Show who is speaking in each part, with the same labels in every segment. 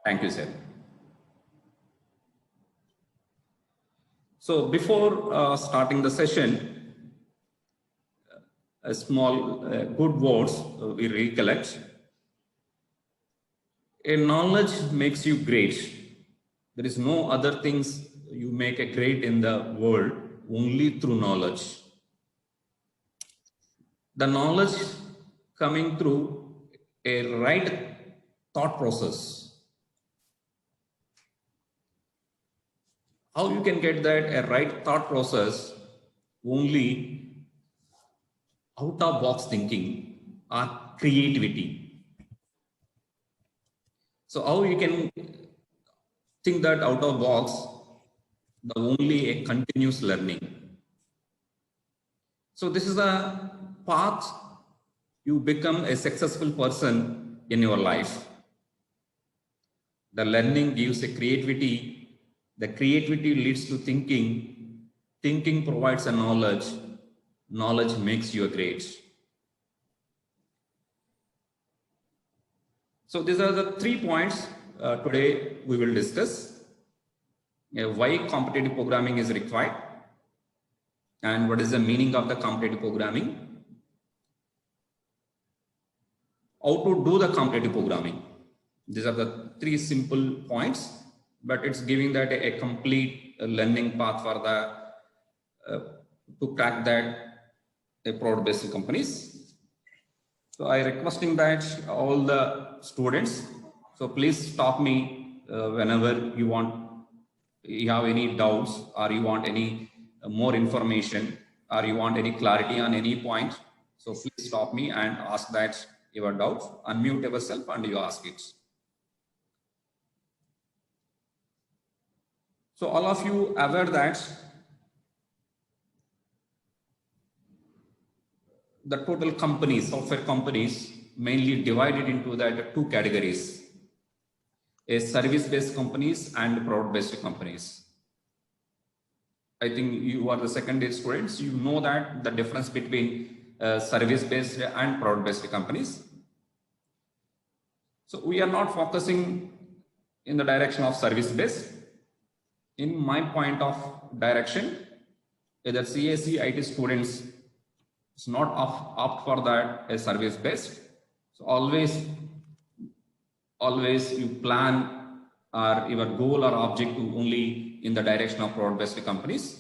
Speaker 1: Thank you, sir. So before starting the session, a small good words we recollect. A knowledge makes you great. There is no other things you make a great in the world, only through knowledge. The knowledge coming through a right thought process. How you can get that a right thought process? Only out of box thinking or creativity. So how you can think that out of box? The only a continuous learning. So this is a path you become a successful person in your life. The learning gives a creativity. The creativity leads to thinking. Thinking provides a knowledge. Knowledge makes you great. So these are the 3 points today we will discuss. Why competitive programming is required and what is the meaning of the competitive programming. How to do the competitive programming. These are the 3 simple points, but it's giving that a complete learning path for the to crack that product-based companies. So I requesting that all the students, so please stop me whenever you have any doubts or you want any more information or you want any clarity on any point. So please stop me and ask that your doubts, unmute yourself and you ask it. So all of you aware that the total companies, software companies, mainly divided into that 2 categories, service-based companies and product-based companies. I think you are the second-year students, you know that the difference between service-based and product-based companies. So we are not focusing in the direction of service-based. In my point of direction, either CAC IT students is not opt for that a service based. So always you plan or your goal or objective only in the direction of product based companies.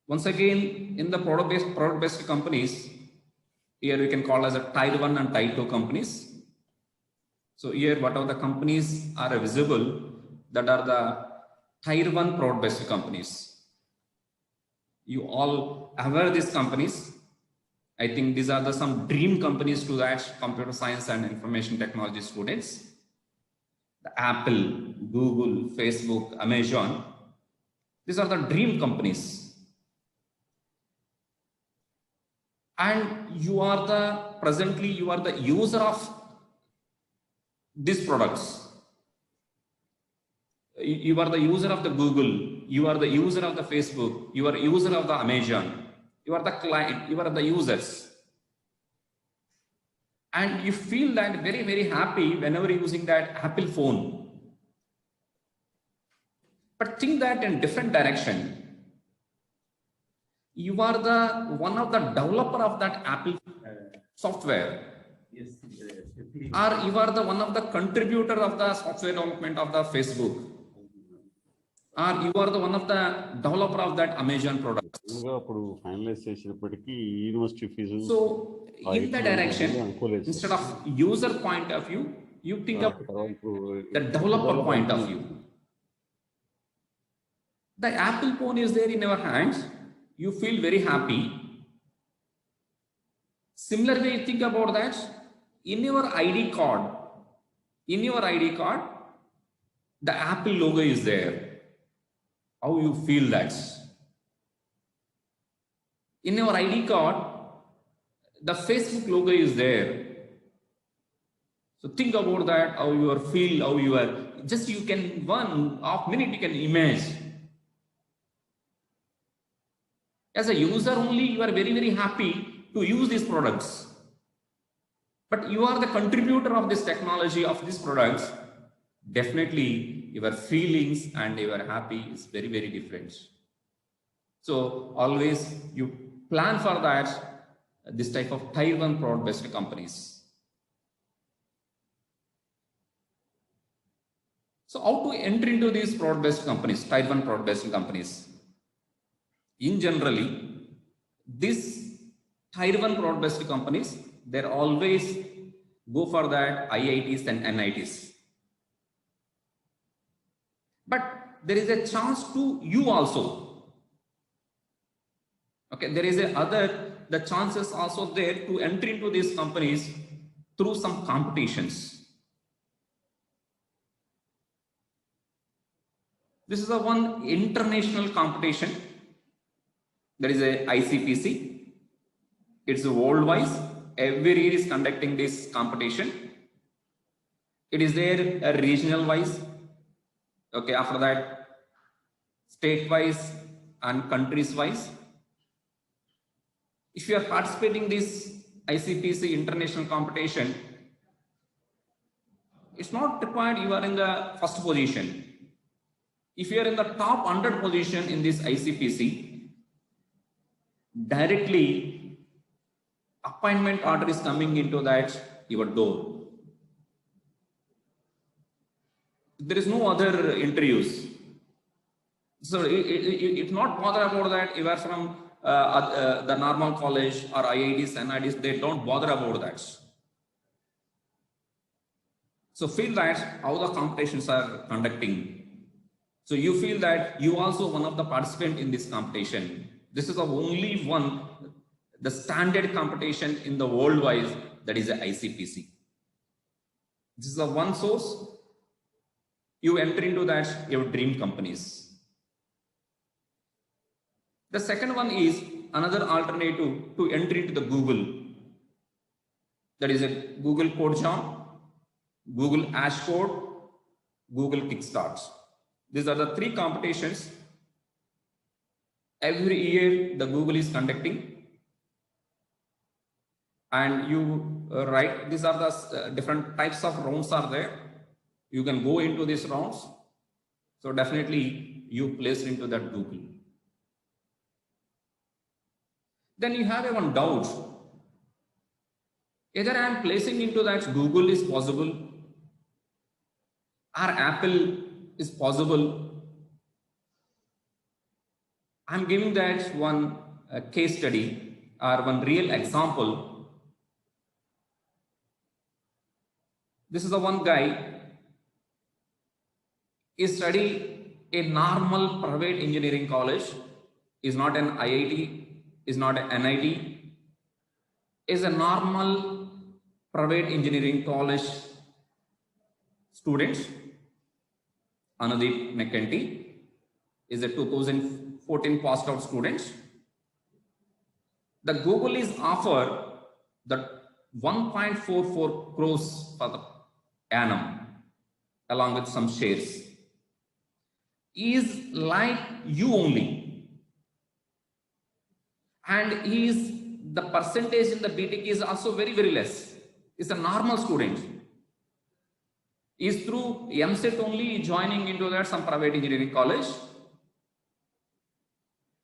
Speaker 1: Once again, in the product based companies, here we can call as a tier 1 and tier 2 companies. So here whatever the companies are visible, that are the tier 1 product based companies. You all aware these companies. I think these are some dream companies to that computer science and information technology students. The Apple, Google, Facebook, Amazon. These are the dream companies. And presently you are the user of these products. You are the user of the Google, you are the user of the Facebook, you are a user of the Amazon, you are the client, you are the users. And you feel that very, very happy whenever using that Apple phone. But think that in different direction. You are the one of the developer of that Apple software. Yes. Or you are the one of the contributor of the software development of the Facebook. Or you are the one of the developer of that Amazon product. So in the direction, instead of user point of view, you think of the developer point of view. The Apple phone is there in your hands. You feel very happy. Similarly, think about that. In your ID card, the Apple logo is there. How you feel that? In your ID card, the Facebook logo is there. So think about that, how you feel, how you are. Just you can 1 half minute you can imagine. As a user only, you are very, very happy to use these products. But you are the contributor of this technology, of these products. definitely your feelings and your happy is very, very different. So always you plan for that, this type of tier 1 product based companies. So how to enter into these product based companies, tier 1 product based companies? In generally, this tier 1 product based companies, they're always go for that IITs and NITs. But there is a chance to you also. Okay, there is the chances also there to enter into these companies through some competitions. This is a one international competition. There is a ICPC. It's a worldwide. Every year is conducting this competition. It is there a regional wise. Okay, after that, state wise and countries wise. If you are participating in this ICPC international competition, it's not required you are in the first position. If you are in the top 100 position in this ICPC, directly appointment order is coming into that your door. There is no other interviews. So it's not bother about that. You are from the normal college or IITs and IITs, they don't bother about that. So feel that how the competitions are conducting. So you feel that you also one of the participant in this competition. This is the only one, the standard competition in the worldwide, that is the ICPC. This is the one source. You enter into that your dream companies. The second one is another alternative to enter into the Google. That is a Google CodeJam, Google Ashcode, Google Kickstart. These are the three competitions every year the Google is conducting. And you write, these are the different types of rounds are there. You can go into these rounds. So definitely you place into that Google. Then you have one doubt. Either I am placing into that Google is possible or Apple is possible. I am giving that one case study or one real example. This is the one guy is studying a normal private engineering college, is not an IIT, is not an NIT, is a normal private engineering college student. Anudeep McEntee is a 2014 passed out student. The Google is offer the 1.44 crores for the annum along with some shares. Is like you only, and is the percentage in the BTech is also very, very less. It's a normal student. Is through MSET only joining into that some private engineering college,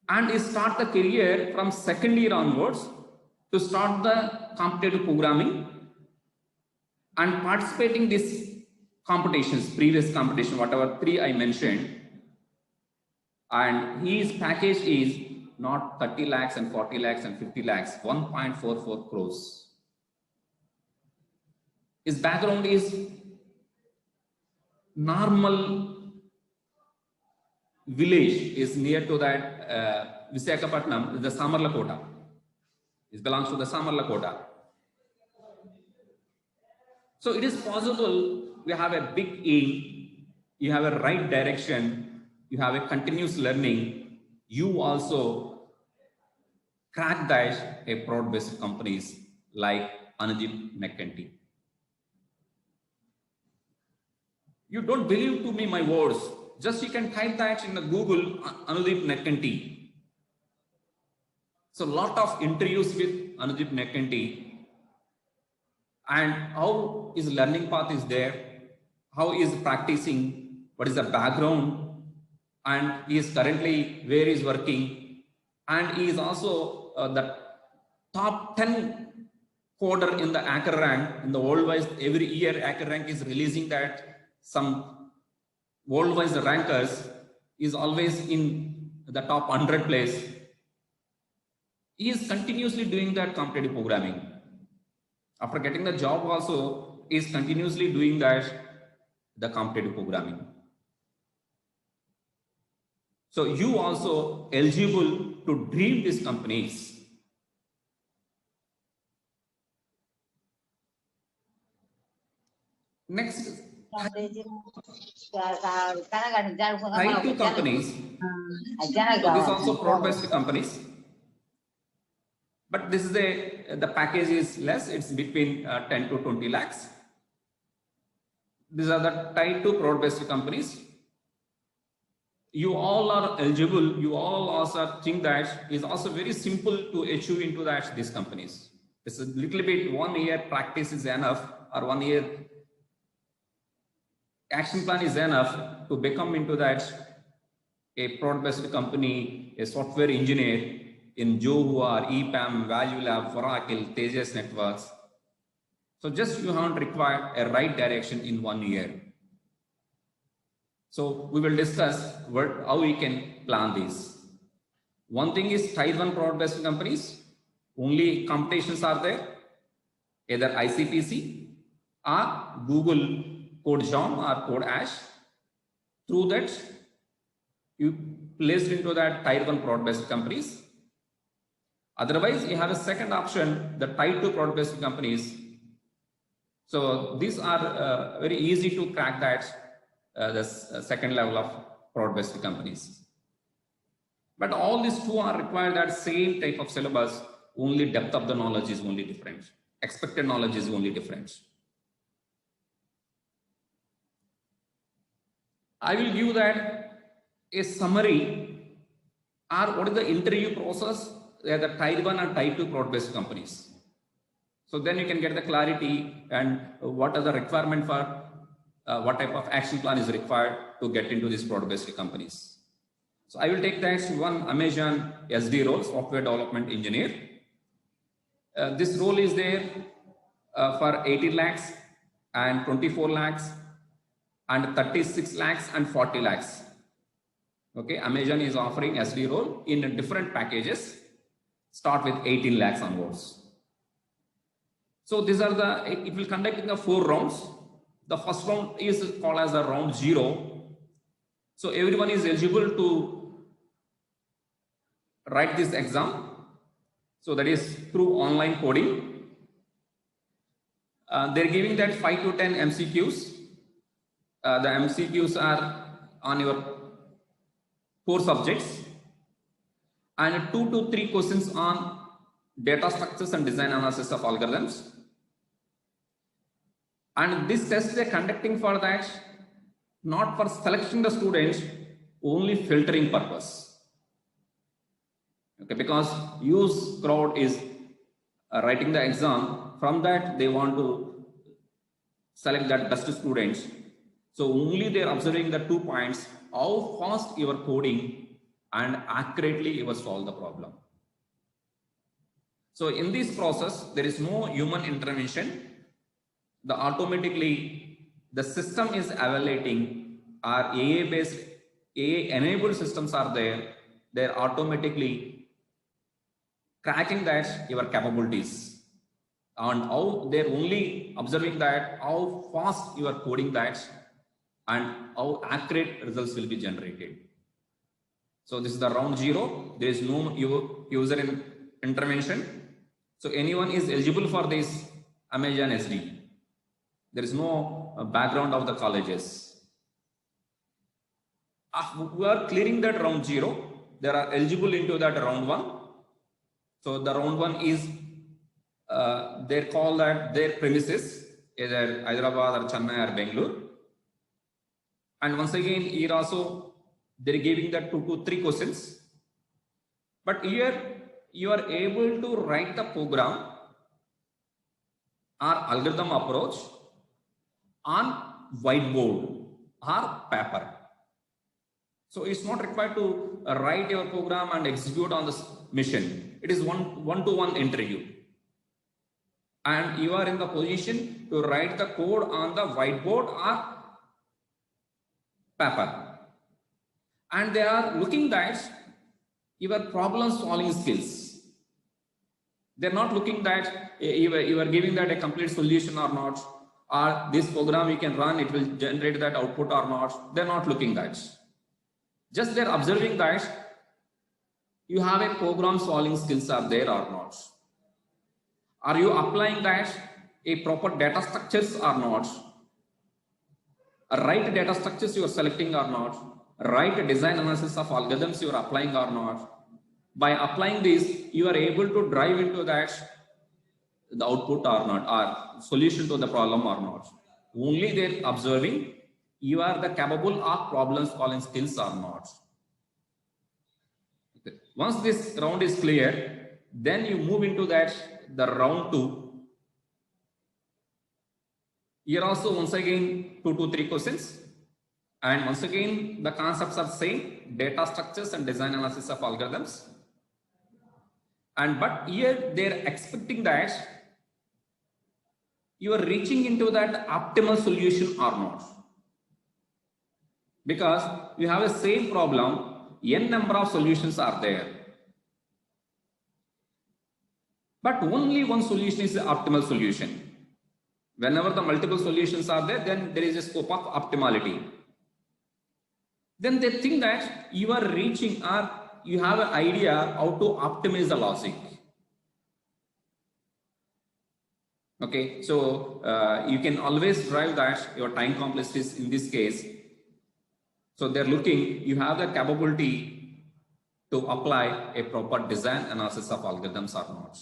Speaker 1: and is start the career from second year onwards to start the competitive programming and participating these competitions, previous competition, whatever three I mentioned. And his package is not 30 lakhs and 40 lakhs and 50 lakhs, 1.44 crores. His background is normal village, is near to that Visakhapatnam, the Samarlakota. It belongs to the Samarlakota. So it is possible you have a big aim, you have a right direction, you have a continuous learning, you also crack that a product-based companies like Anudeep McEntee. You don't believe to me my words, just you can type that in the Google Anudeep McEntee. So lot of interviews with Anudeep McEntee and how his learning path is there, how he is practicing, what is the background, and he is currently where he is working, and he is also the top 10 coder in the HackerRank in the worldwide. Every year HackerRank is releasing that some worldwide rankers is always in the top 100 place. He is continuously doing that competitive programming. After getting the job also, he is continuously doing that, the competitive programming. So you also eligible to dream these companies. Next, type 2 companies. So these also product-based companies. But this is the package is less, it's between 10 to 20 lakhs. These are the type 2 product-based companies. You all are eligible, you all also think that is also very simple to achieve into that these companies. It's a little bit 1 year practice is enough, or 1 year action plan is enough to become into that a product-based company, a software engineer in Johua, EPAM, Value Lab, Oracle, Tejas Networks. So just you haven't required a right direction in 1 year. So we will discuss how we can plan this. One thing is Tier 1 product-based companies, only competitions are there, either ICPC or Google CodeJam or CodeAsh. Through that, you placed into that Tier 1 product-based companies. Otherwise, you have a second option, the Tier 2 product-based companies. So these are very easy to crack that, the second level of product-based companies. But all these two are required that same type of syllabus, only depth of the knowledge is only different. Expected knowledge is only different. I will give that a summary or what is the interview process, the Tier 1 and Tier 2 product-based companies. So then you can get the clarity and what are the requirement for what type of action plan is required to get into these product-based companies. So I will take that one Amazon SD role, software development engineer. This role is there for 18 lakhs and 24 lakhs and 36 lakhs and 40 lakhs. Okay, Amazon is offering SD role in different packages. Start with 18 lakhs onwards. So these are it will conduct in the 4 rounds. The first round is called as a round 0. So everyone is eligible to write this exam. So that is through online coding. They're giving that 5 to 10 MCQs. The MCQs are on your 4 subjects and 2 to 3 questions on data structures and design analysis of algorithms. And this test they're conducting for that, not for selecting the students, only filtering purpose. Okay, because use crowd is writing the exam, from that they want to select that best students. So only they're observing the 2 points, how fast you are coding and accurately you will solve the problem. So in this process, there is no human intervention. Automatically the system is evaluating our AA based, AA enabled systems are there. They're automatically cracking that your capabilities and how they're only observing that how fast you are coding that and how accurate results will be generated. So this is the round 0. There is no user intervention. So anyone is eligible for this Amazon SD. There is no background of the colleges. We are clearing that round 0. They are eligible into that round 1. So the round 1 is they call that their premises, either Hyderabad or Chennai or Bangalore. And once again, here also they're giving that 2 to 3 questions. But here you are able to write the program or algorithm approach on whiteboard or paper. So it's not required to write your program and execute on this mission. It is one-to-one interview. And you are in the position to write the code on the whiteboard or paper. And they are looking at your problem solving skills. They're not looking that you are giving that a complete solution or not, or this program you can run, it will generate that output or not. They're not looking that. Just they're observing that you have a program solving skills are there or not. Are you applying that a proper data structures or not? Right data structures you are selecting or not? Right design analysis of algorithms you are applying or not? By applying this, you are able to drive into that the output or not, or solution to the problem or not. Only they're observing you are the capable of problem solving skills or not. Okay. Once this round is clear, then you move into that the round 2. Here also once again 2 to 3 questions, and once again the concepts are same: data structures and design analysis of algorithms. And but here they're expecting that you are reaching into that optimal solution or not, because you have a same problem, n number of solutions are there, but only one solution is the optimal solution. Whenever the multiple solutions are there, then there is a scope of optimality. Then they think that you are reaching, or you have an idea how to optimize the logic. Okay, so you can always drive that your time complexities in this case. So they're looking, you have the capability to apply a proper design analysis of algorithms or not.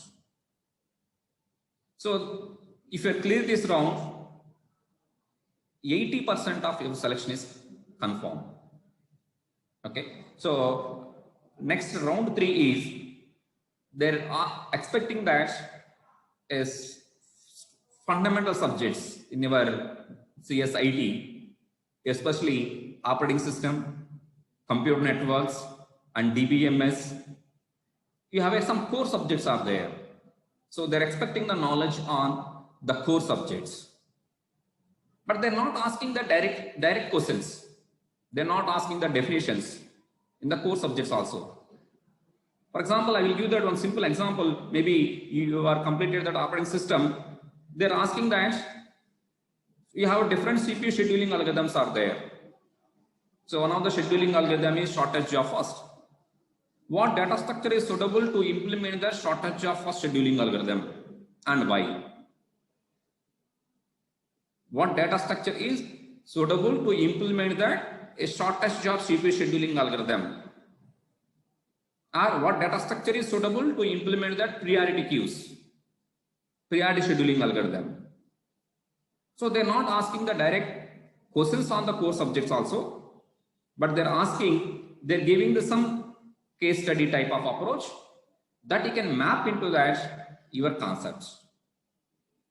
Speaker 1: So if you clear this round, 80% of your selection is confirmed. Okay, so next round 3 is they are expecting that is fundamental subjects in your CSIT, especially operating system, computer networks, and DBMS. You have some core subjects are there. So they're expecting the knowledge on the core subjects. But they're not asking the direct questions. They're not asking the definitions in the core subjects also. For example, I will give that one simple example. Maybe you are completed that operating system. They're asking that you have different CPU scheduling algorithms are there. So one of the scheduling algorithm is shortest job first. What data structure is suitable to implement the shortest job first scheduling algorithm, and why? What data structure is suitable to implement that a shortest job CPU scheduling algorithm, or what data structure is suitable to implement that priority queues, priority scheduling algorithm. So they're not asking the direct questions on the core subjects also, but they're giving some case study type of approach that you can map into that your concepts.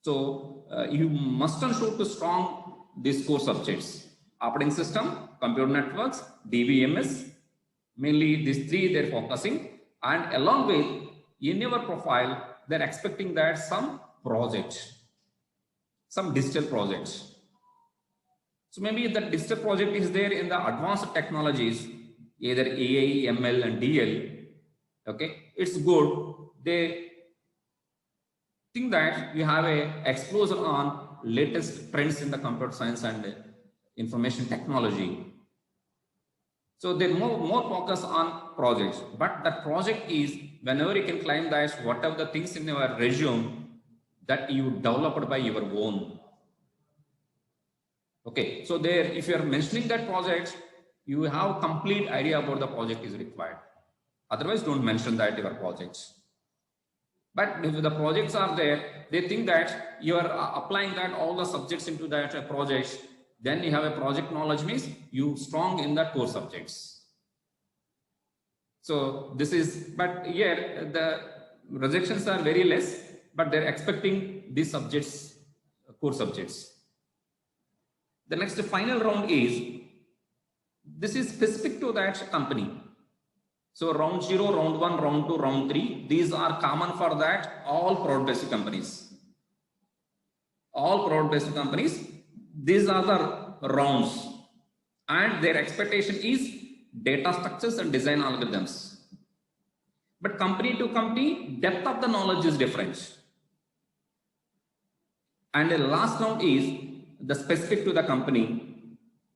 Speaker 1: So you must ensure to strong these core subjects: operating system, computer networks, DBMS. Mainly these 3 they're focusing, and along with in your profile they're expecting that some projects, some digital projects. So maybe the digital project is there in the advanced technologies, either AI, ML, and DL. Okay, it's good. They think that you have a exposure on latest trends in the computer science and information technology. So they're more focused on projects, but that project is whenever you can claim that whatever the things in your resume that you developed by your own. Okay, so there, if you are mentioning that project, you have complete idea about the project is required. Otherwise, don't mention that your projects. But if the projects are there, they think that you are applying that all the subjects into that project. Then you have a project knowledge, means you strong in the core subjects. So this is, but here the rejections are very less, but they're expecting these subjects, core subjects. The next final round is, this is specific to that company. So round 0, round 1, round 2, round 3, these are common for that all product-based companies. All product-based companies, these are the rounds, and their expectation is data structures and design algorithms. But company to company, depth of the knowledge is different. And the last round is the specific to the company.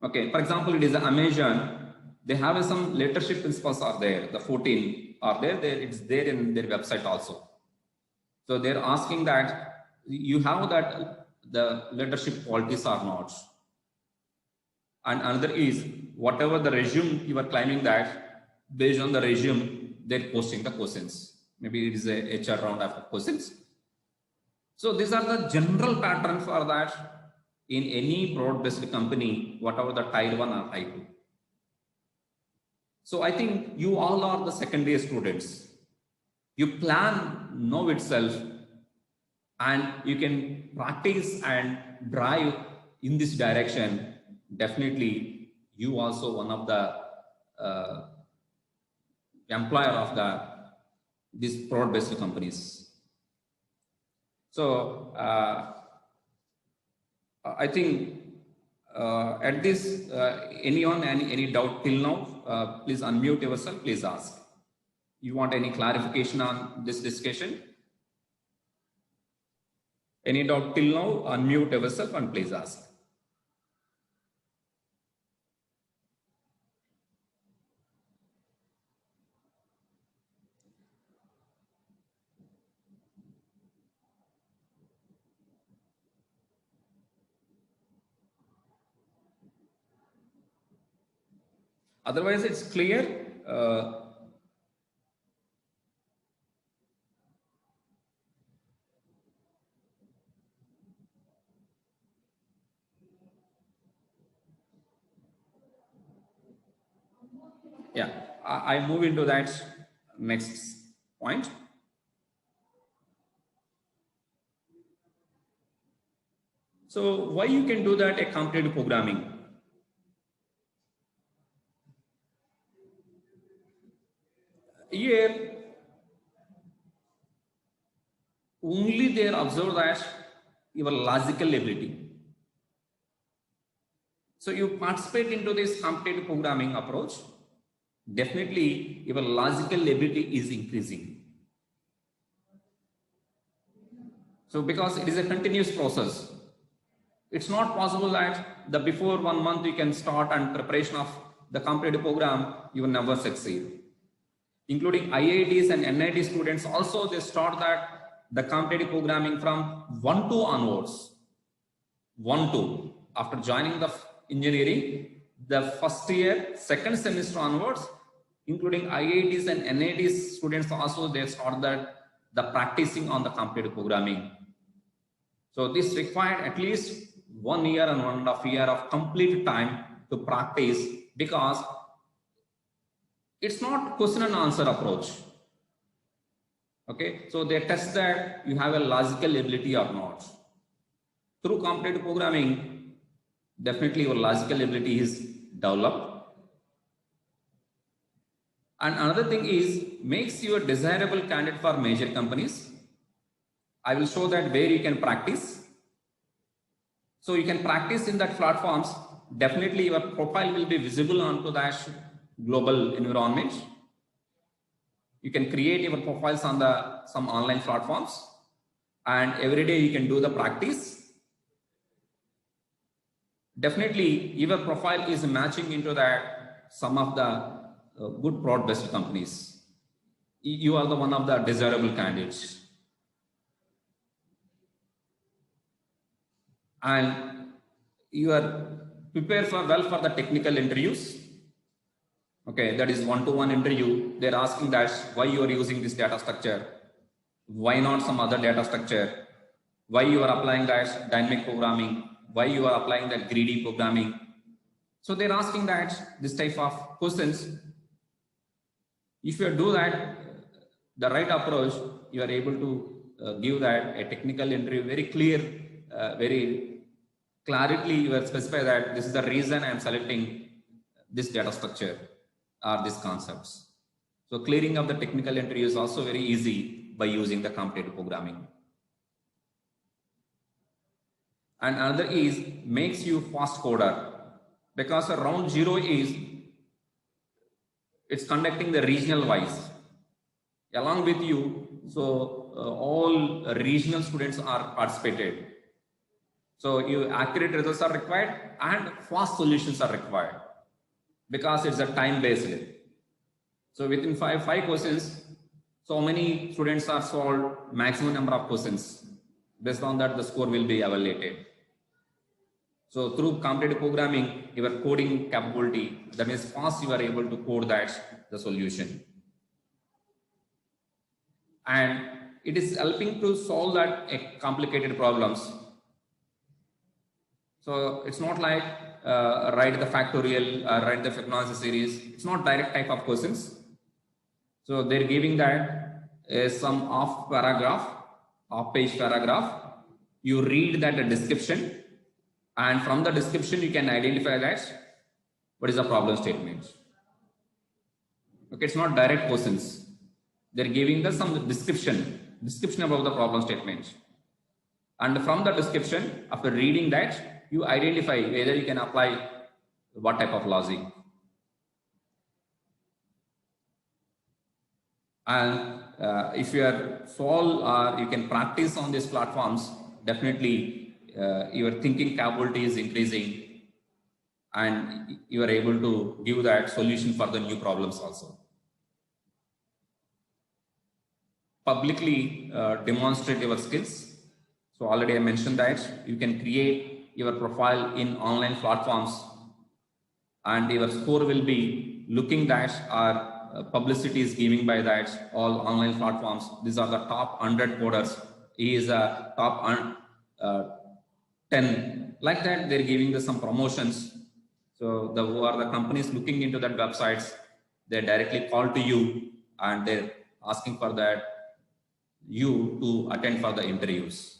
Speaker 1: Okay, for example, it is Amazon. They have some leadership principles are there. The 14 are there. It's there in their website also. So they're asking that you have that the leadership qualities or not. And another is whatever the resume you are claiming that, based on the resume, they're posting the questions. Maybe it is a HR round of questions. So these are the general pattern for that in any product-based company, whatever the tier 1 or tier 2. So I think you all are the second year students. You plan now itself, and you can practice and drive in this direction. Definitely, you also one of the employer of these product-based companies. So I think at this, anyone any doubt till now, please unmute yourself, please ask. You want any clarification on this discussion? Any doubt till now, unmute yourself and please ask. Otherwise, it's clear. Yeah, I move into that next point. So why you can do that a competitive programming? Here, only they observe that your logical ability. So you participate into this competitive programming approach, definitely your logical ability is increasing. So because it is a continuous process, it's not possible that the before 1 month you can start and preparation of the competitive program, you will never succeed. Including IITs and NIT students also, they start that the competitive programming from 1-2 onwards. 1-2 after joining the engineering, the first year, second semester onwards, including IITs and NITs students also, they start that the practicing on the competitive programming. So this required at least 1 year and 1.5 years of complete time to practice, because it's not question and answer approach. Okay, so they test that you have a logical ability or not. Through competitive programming, definitely your logical ability is developed. And another thing is, makes you a desirable candidate for major companies. I will show that where you can practice. So you can practice in that platforms. Definitely your profile will be visible onto that global environment. You can create your profiles on some online platforms, and every day you can do the practice. Definitely your profile is matching into that some of the good product-based companies. You are the one of the desirable candidates. And you are prepared well for the technical interviews. Okay, that is 1-to-1 interview. They're asking that why you are using this data structure, why not some other data structure, why you are applying that dynamic programming, why you are applying that greedy programming. So they're asking that this type of questions. If you do that, the right approach, you are able to give that a technical interview very clear, very clarity you will specify that this is the reason I am selecting this data structure or these concepts. So clearing up the technical entry is also very easy by using the competitive programming. And another is makes you fast coder, because round 0 is it's conducting the regional wise along with you. So all regional students are participated. So your accurate results are required and fast solutions are required because it's a time based. So within five questions, so many students are solved maximum number of questions. Based on that, the score will be evaluated. So through competitive programming, your coding capability, that means fast you are able to code the solution. And it is helping to solve that complicated problems. So it's not like write the factorial, write the Fibonacci series. It's not direct type of questions. So they're giving that some off page paragraph. You read that description, and from the description you can identify that what is the problem statement. Okay, it's not direct questions. They're giving us some description about the problem statement. And from the description, after reading that, you identify whether you can apply what type of logic. And if you are solve or you can practice on these platforms, definitely your thinking capability is increasing and you are able to give that solution for the new problems also. Publicly demonstrate your skills. So already I mentioned that you can create your profile in online platforms and your score will be looking that our publicity is giving by that all online platforms. These are the top 100 coders. He is a top 10. Like that, they're giving us some promotions. So who are the companies looking into that websites, they directly call to you and they're asking for that you to attend for the interviews.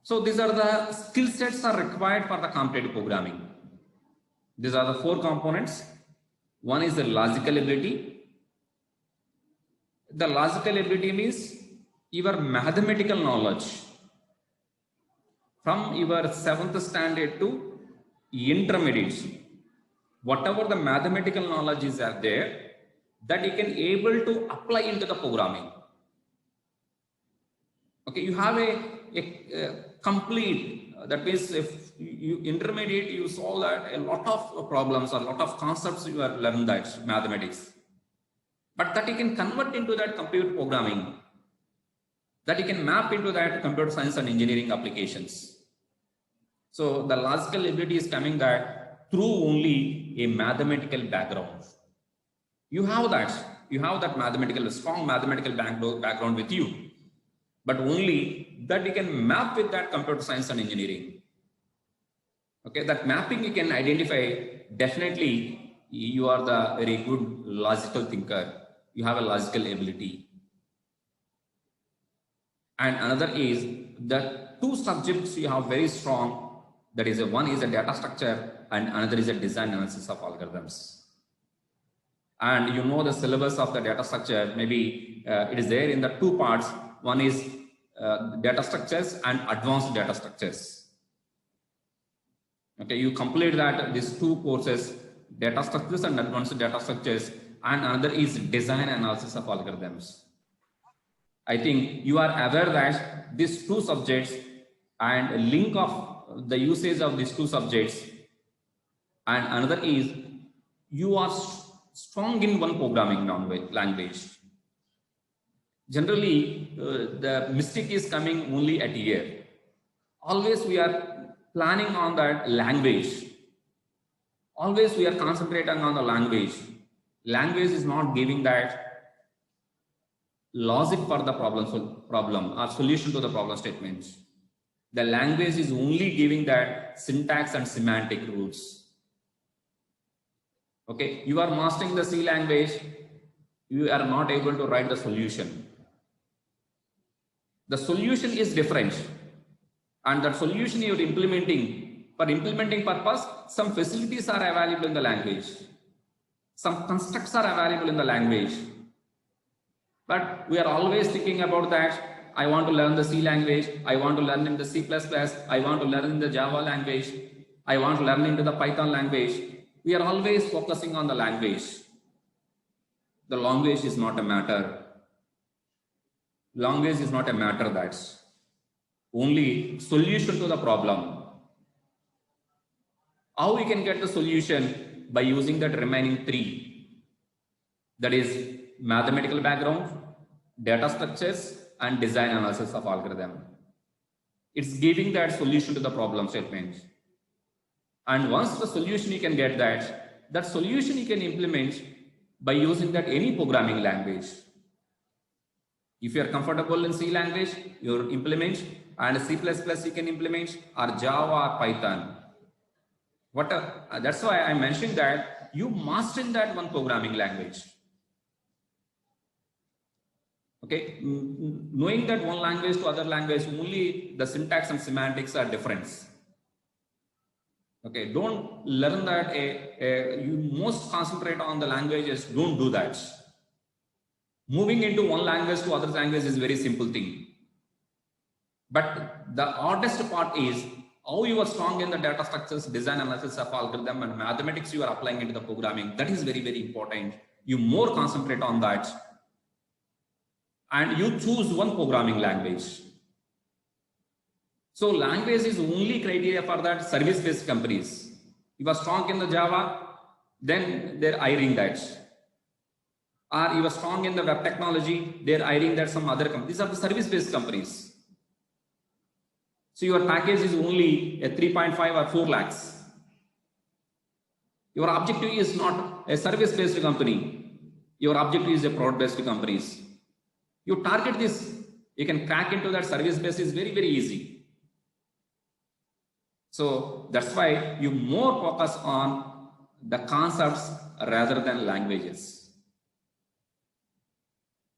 Speaker 1: So these are the skill sets are required for the competitive programming. These are the 4 components. One is the logical ability. The logical ability means your mathematical knowledge from your 7th standard to intermediate. Whatever the mathematical knowledge is there, that you can able to apply into the programming. Okay, you have a complete, that means if you intermediate, you solve that a lot of problems, a lot of concepts you have learned that mathematics. But that you can convert into that computer programming, that you can map into that computer science and engineering applications. So the logical ability is coming that through only a mathematical background. You have that mathematical, strong mathematical background with you. But only that you can map with that computer science and engineering. Okay, that mapping you can identify, definitely you are the very good logical thinker. You have a logical ability. And another is the 2 subjects you have very strong. That is one is a data structure and another is a design analysis of algorithms. And you know the syllabus of the data structure, maybe it is there in the 2 parts. One is data structures and advanced data structures. Okay, you complete that these 2 courses, data structures and advanced data structures, and another is design analysis of algorithms. I think you are aware that these 2 subjects and a link of the usage of these 2 subjects, and another is you are strong in one programming language. Generally, the mistake is coming only at year. Always we are planning on that language. Always we are concentrating on the language. Language is not giving that logic for the problem or solution to the problem statements. The language is only giving that syntax and semantic roots. Okay, you are mastering the C language, you are not able to write the solution. The solution is different, and that solution you're implementing, for implementing purpose, some facilities are available in the language, some constructs are available in the language, but we are always thinking about that. I want to learn the C language, I want to learn in the C++, I want to learn in the Java language, I want to learn into the Python language. We are always focusing on the language. The language is not a matter. Language is not a matter, that's only solution to the problem. How we can get the solution? By using that remaining three. That is mathematical background, data structures, and design analysis of algorithm. It's giving that solution to the problem statement. And once the solution you can get that solution you can implement by using that any programming language. If you are comfortable in C language, you implement, and C++ you can implement, or Java or Python. That's why I mentioned that you master that one programming language. Okay, knowing that one language to other language, only the syntax and semantics are different. Okay, don't learn that you most concentrate on the languages. Don't do that. Moving into one language to other language is a very simple thing. But the hardest part is how you are strong in the data structures, design analysis of algorithm, and mathematics you are applying into the programming. That is very, very important. You more concentrate on that. And you choose one programming language. So language is only criteria for that service-based companies. If you are strong in the Java, then they're hiring that. Or you are strong in the web technology, they're hiring that some other companies. These are the service-based companies. So your package is only a 3.5 or 4 lakhs. Your objective is not a service-based company. Your objective is a product-based companies. You target this, you can crack into that service base is very, very easy. So that's why you more focus on the concepts rather than languages.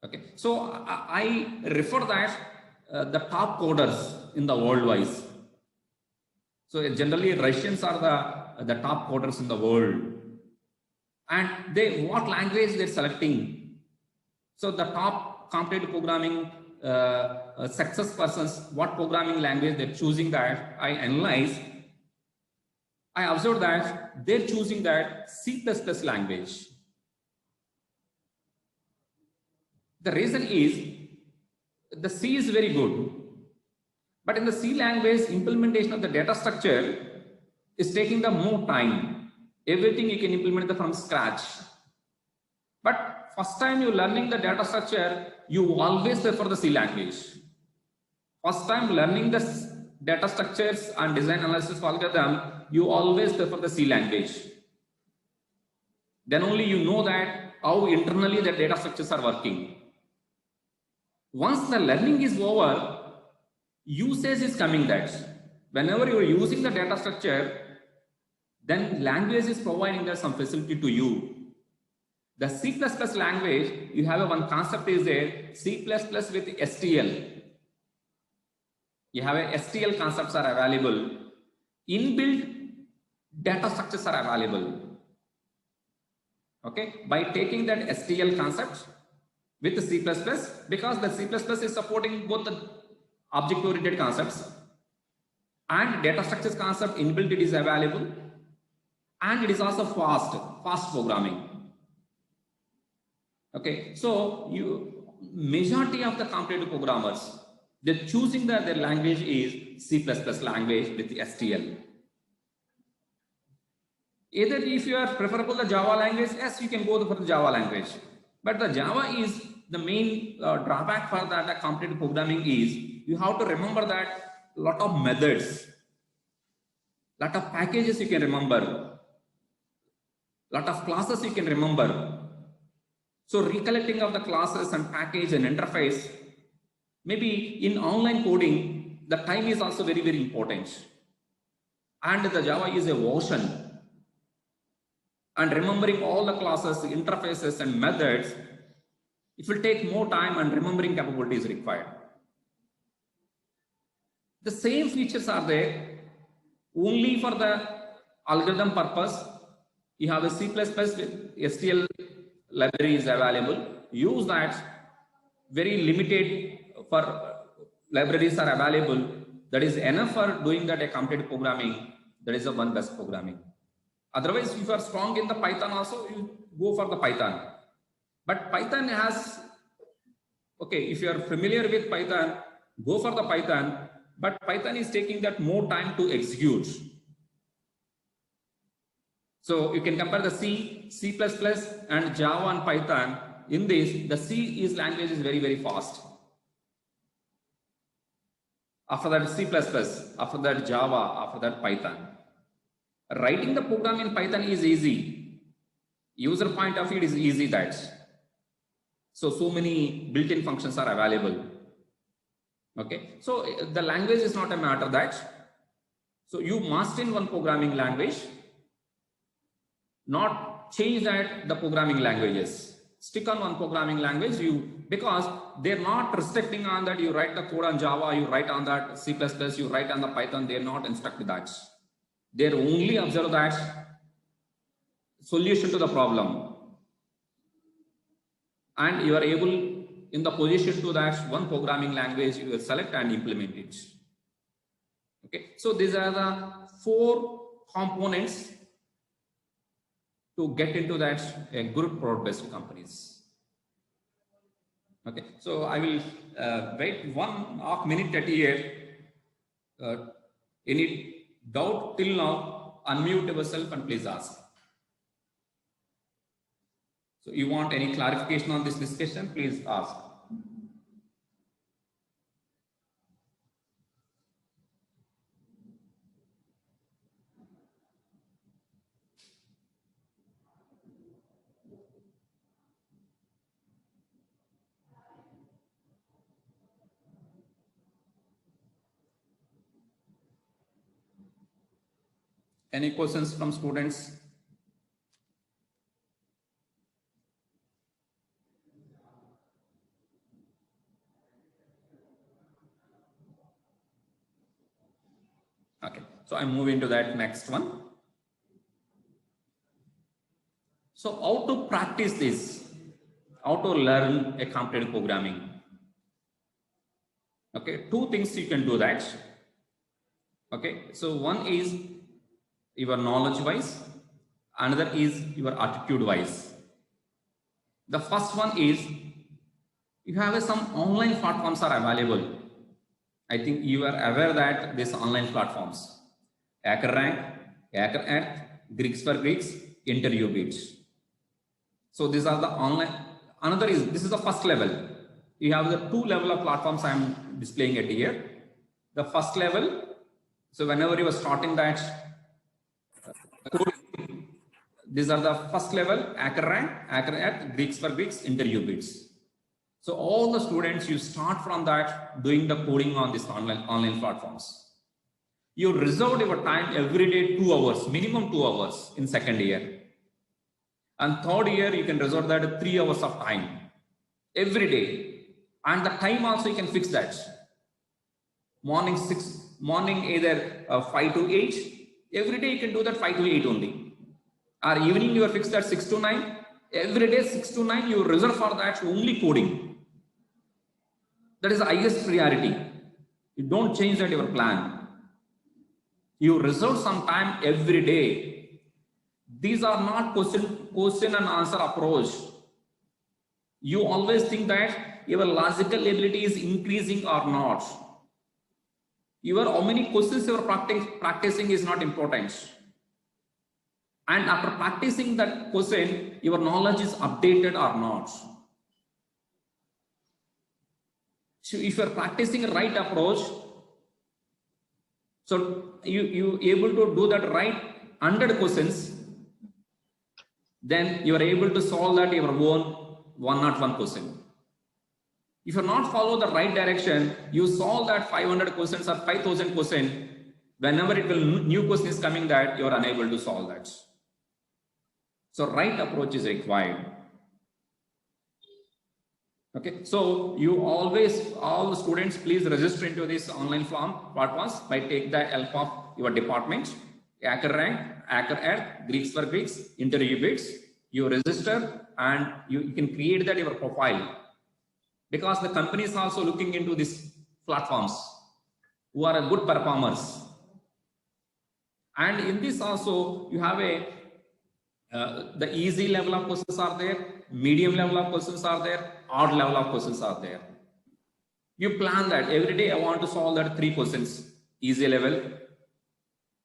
Speaker 1: Okay, so I refer that the top coders in the world wise. So generally Russians are the top coders in the world, and what language they're selecting. So the top competitive programming success persons, what programming language they're choosing, that I analyze. I observe that they're choosing that C++ language. The reason is the C is very good, but in the C language implementation of the data structure is taking the more time. Everything you can implement from scratch. But first time you're learning the data structure, you always prefer the C language. First time learning the data structures and design analysis algorithm, you always prefer the C language. Then only you know that how internally the data structures are working. Once the learning is over, usage is coming that. Whenever you are using the data structure, then language is providing there some facility to you. The C++ language, you have one concept is there, C++ with STL. You have a STL concepts are available. Inbuilt data structures are available. Okay, by taking that STL concept with the C++, because the C++ is supporting both the object-oriented concepts and data structures concept inbuilt, it is available, and it is also fast programming. Okay, so majority of the competitive programmers, they're choosing their language is C++ language with the STL. Either if you are preferable the Java language, yes, you can go for the Java language. But the Java is the main drawback for that competitive programming is you have to remember that lot of methods, lot of packages you can remember, lot of classes you can remember. So recollecting of the classes and package and interface, maybe in online coding, the time is also very, very important. And the Java is a version. And remembering all the classes, interfaces and methods, it will take more time and remembering capability is required. The same features are there, only for the algorithm purpose. You have a C++ with STL library is available. Use that. Very limited for libraries are available. That is enough for doing that a complicated programming. That is the one best programming. Otherwise, if you are strong in the Python also, you go for the Python. But Python has, okay, if you are familiar with Python, go for the Python. But Python is taking that more time to execute. So you can compare the C, C++, and Java and Python. In this, the C language is very, very fast. After that, C++, after that, Java, after that, Python. Writing the program in Python is easy. User point of view, it is easy that. So many built-in functions are available. Okay, so the language is not a matter that. So you master in one programming language, not change that the programming languages. Stick on one programming language, because they're not restricting on that you write the code on Java, you write on that C++, you write on the Python. They're not instructed that. They're only observe that solution to the problem, and you are able in the position to that one programming language you will select and implement it. Okay, so these are the 4 components to get into that a good product-based companies. Okay, so I will wait 1.5 minutes at here. Any doubt till now? Unmute yourself and please ask. So you want any clarification on this discussion? Please ask. Any questions from students? Okay, so I'm moving to that next one. So how to practice this? How to learn a complicated programming? Okay, 2 things you can do that. Okay, so one is your knowledge wise, another is your attitude wise. The first one is you have some online platforms are available. I think you are aware that these online platforms, HackerRank, HackerEarth, Greeks for Greeks, InterviewBit. So these are the online. Another is, this is the first level. You have the 2 level of platforms I am displaying it here. The first level, so whenever you are starting that, these are the first level, HackerRank, HackerEarth, Greeks for Greeks, InterviewBits. So all the students, you start from that doing the coding on these online platforms. You reserve your time every day 2 hours, minimum 2 hours in second year. And third year, you can reserve that 3 hours of time every day. And the time also you can fix that. Morning either 5 to 8. Every day you can do that 5 to 8 only. Or evening you are fixed at 6 to 9. Every day 6 to 9 you reserve for that only coding. That is the highest priority. You don't change that your plan. You reserve some time every day. These are not question and answer approach. You always think that your logical ability is increasing or not. How many questions you are practicing is not important. And after practicing that question, your knowledge is updated or not. So if you are practicing a right approach, so you able to do that right 100 questions, then you are able to solve that your own 101 question. If you not follow the right direction, you solve that 500 questions or 5,000 questions. Whenever new question is coming, that you are unable to solve that. So right approach is required. Okay, so you always, all the students, please register into this online platforms by take the help of your department, Hacker Rank, Hacker Earth, Greeks for Greeks, Interview Bits. You register and you can create that your profile, because the company is also looking into these platforms who are good performers. And in this also you have a the easy level of questions are there, medium level of questions are there, odd level of questions are there. You plan that every day I want to solve that 3 questions, easy level,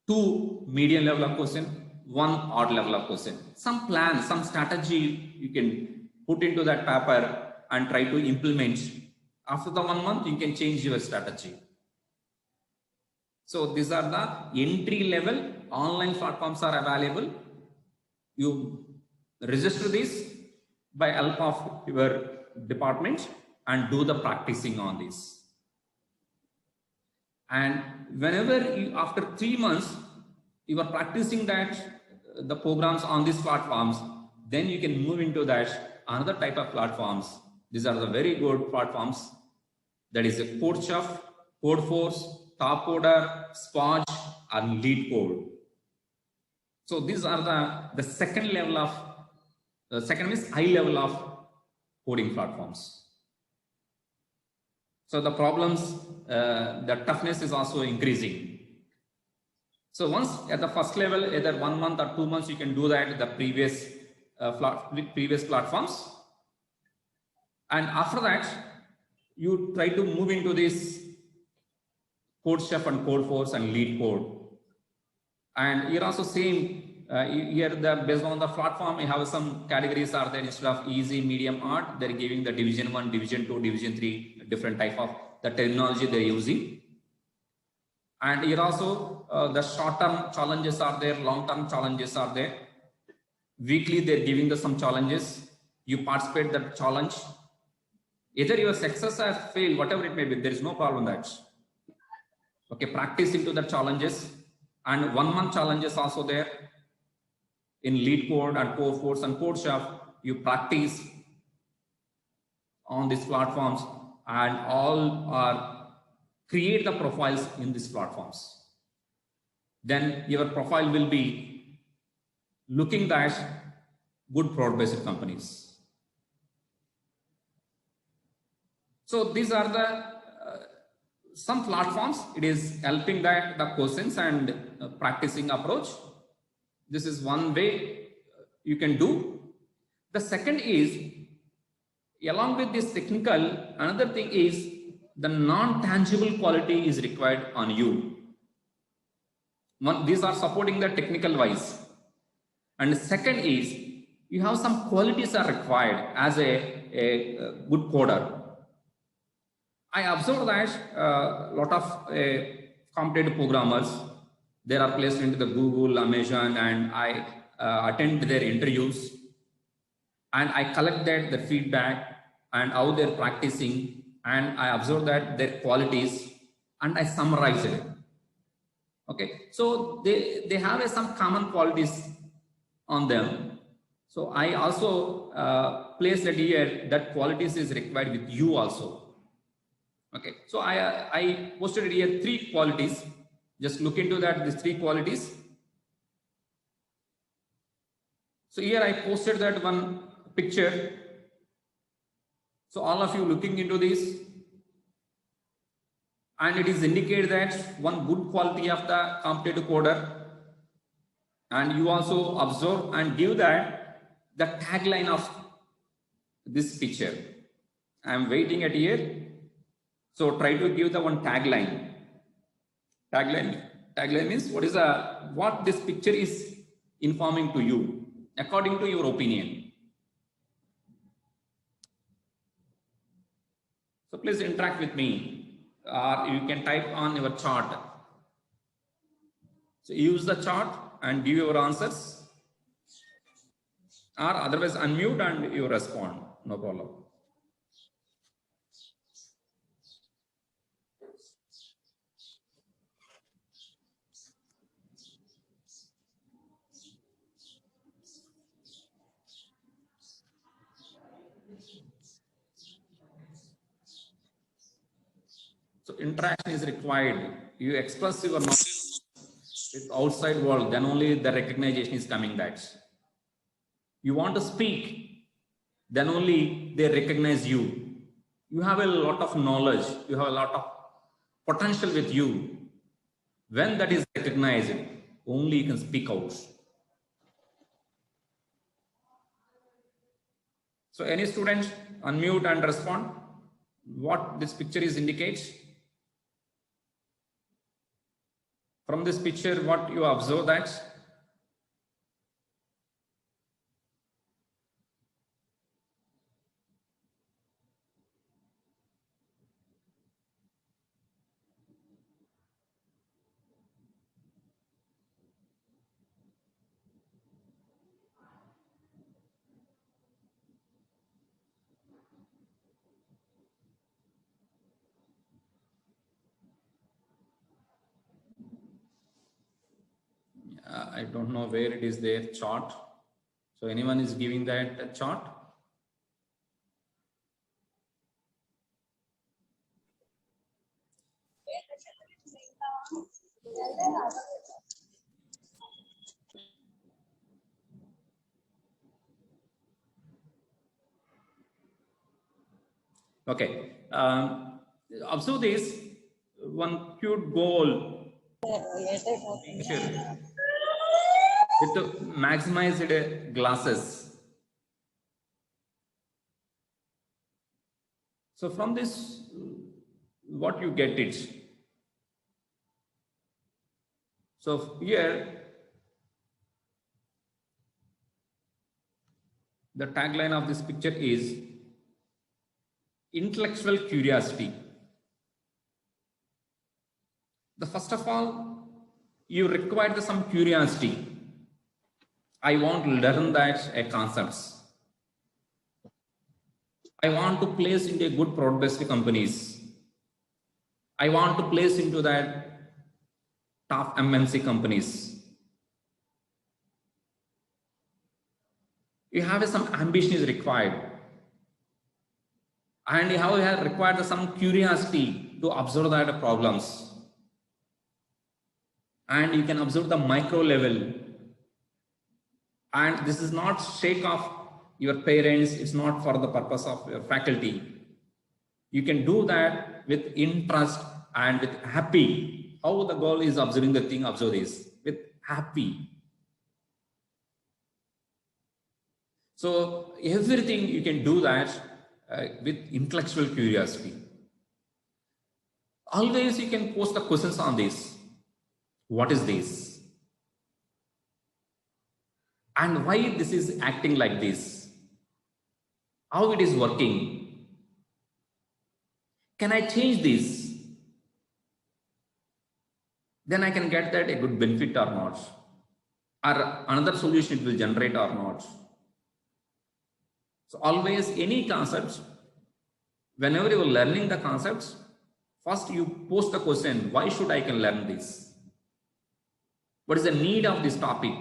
Speaker 1: 2 medium level of question, 1 odd level of question. Some plan, some strategy you can put into that paper and try to implement. After the 1 month, you can change your strategy. So these are the entry level online platforms are available. You register this by help of your department and do the practicing on this. And whenever you, after 3 months, you are practicing that the programs on these platforms, then you can move into that another type of platforms. These are the very good platforms. That is a CodeChef, Codeforce, Topcoder, Spoj, and LeetCode. So these are the second level of, the second is high level of coding platforms. So the problems, the toughness is also increasing. So once at the first level, either 1 month or 2 months, you can do that the previous platforms. And after that, you try to move into this CodeChef and Codeforce and LeetCode. And you're also same, here the based on the platform, you have some categories are there. Instead of easy, medium, hard, they're giving the division 1, division 2, division 3, different type of the terminology they're using. And here also the short-term challenges are there, long-term challenges are there. Weekly they're giving the some challenges. You participate that challenge. Either your success or fail, whatever it may be, there is no problem that. Okay, practice into the challenges. And 1 month challenges also there. In LeetCode and Codeforce and CodeChef, you practice on these platforms and all are create the profiles in these platforms. Then your profile will be looking at good product-based companies. So these are the some platforms. It is helping that the questions and practicing approach. This is one way you can do. The second is, along with this technical, another thing is the non-tangible quality is required on you. These are supporting the technical wise. And the second is, you have some qualities are required as a good coder. I observed that a lot of competitive programmers, they are placed into the Google, Amazon, and I attend their interviews and I collect that the feedback and how they're practicing, and I observe that their qualities and I summarize it. Okay, so they have some common qualities on them. So I also place that here that qualities is required with you also. Okay, so I posted here 3 qualities. Just look into that, these 3 qualities. So here I posted that one picture. So all of you looking into this, and it is indicated that one good quality of the competitive coder, and you also observe and give that the tagline of this picture. I am waiting at here. So try to give the one tagline. Tagline means what this picture is informing to you according to your opinion. So please interact with me, or you can type on your chart. So use the chart and give your answers, or otherwise unmute and you respond, no problem. So interaction is required. You express your knowledge with outside world, then only the recognition is coming that. You want to speak, then only they recognize you. You have a lot of knowledge, you have a lot of potential with you. When that is recognized, only you can speak out. So any student, unmute and respond what this picture is indicates. From this picture, what you observe that? I don't know where it is there, chart. So anyone is giving that chart? Okay. Observe this one cute goal. Sure. With maximized glasses. So from this, what you get it. So here, the tagline of this picture is intellectual curiosity. The first of all, you require some curiosity. I want to learn that concepts. I want to place into a good product-based companies. I want to place into that top MNC companies. You have some ambition is required. And you have required some curiosity to observe that problems. And you can observe the micro level. And this is not sake of your parents, it's not for the purpose of your faculty. You can do that with interest and with happy. How the girl is observing the thing, observe this with happy. So everything you can do that with intellectual curiosity. Always you can post the questions on this. What is this? And why this is acting like this? How it is working? Can I change this? Then I can get that a good benefit or not. Or another solution it will generate or not. So always any concepts, whenever you are learning the concepts, first you post the question, why should I can learn this? What is the need of this topic?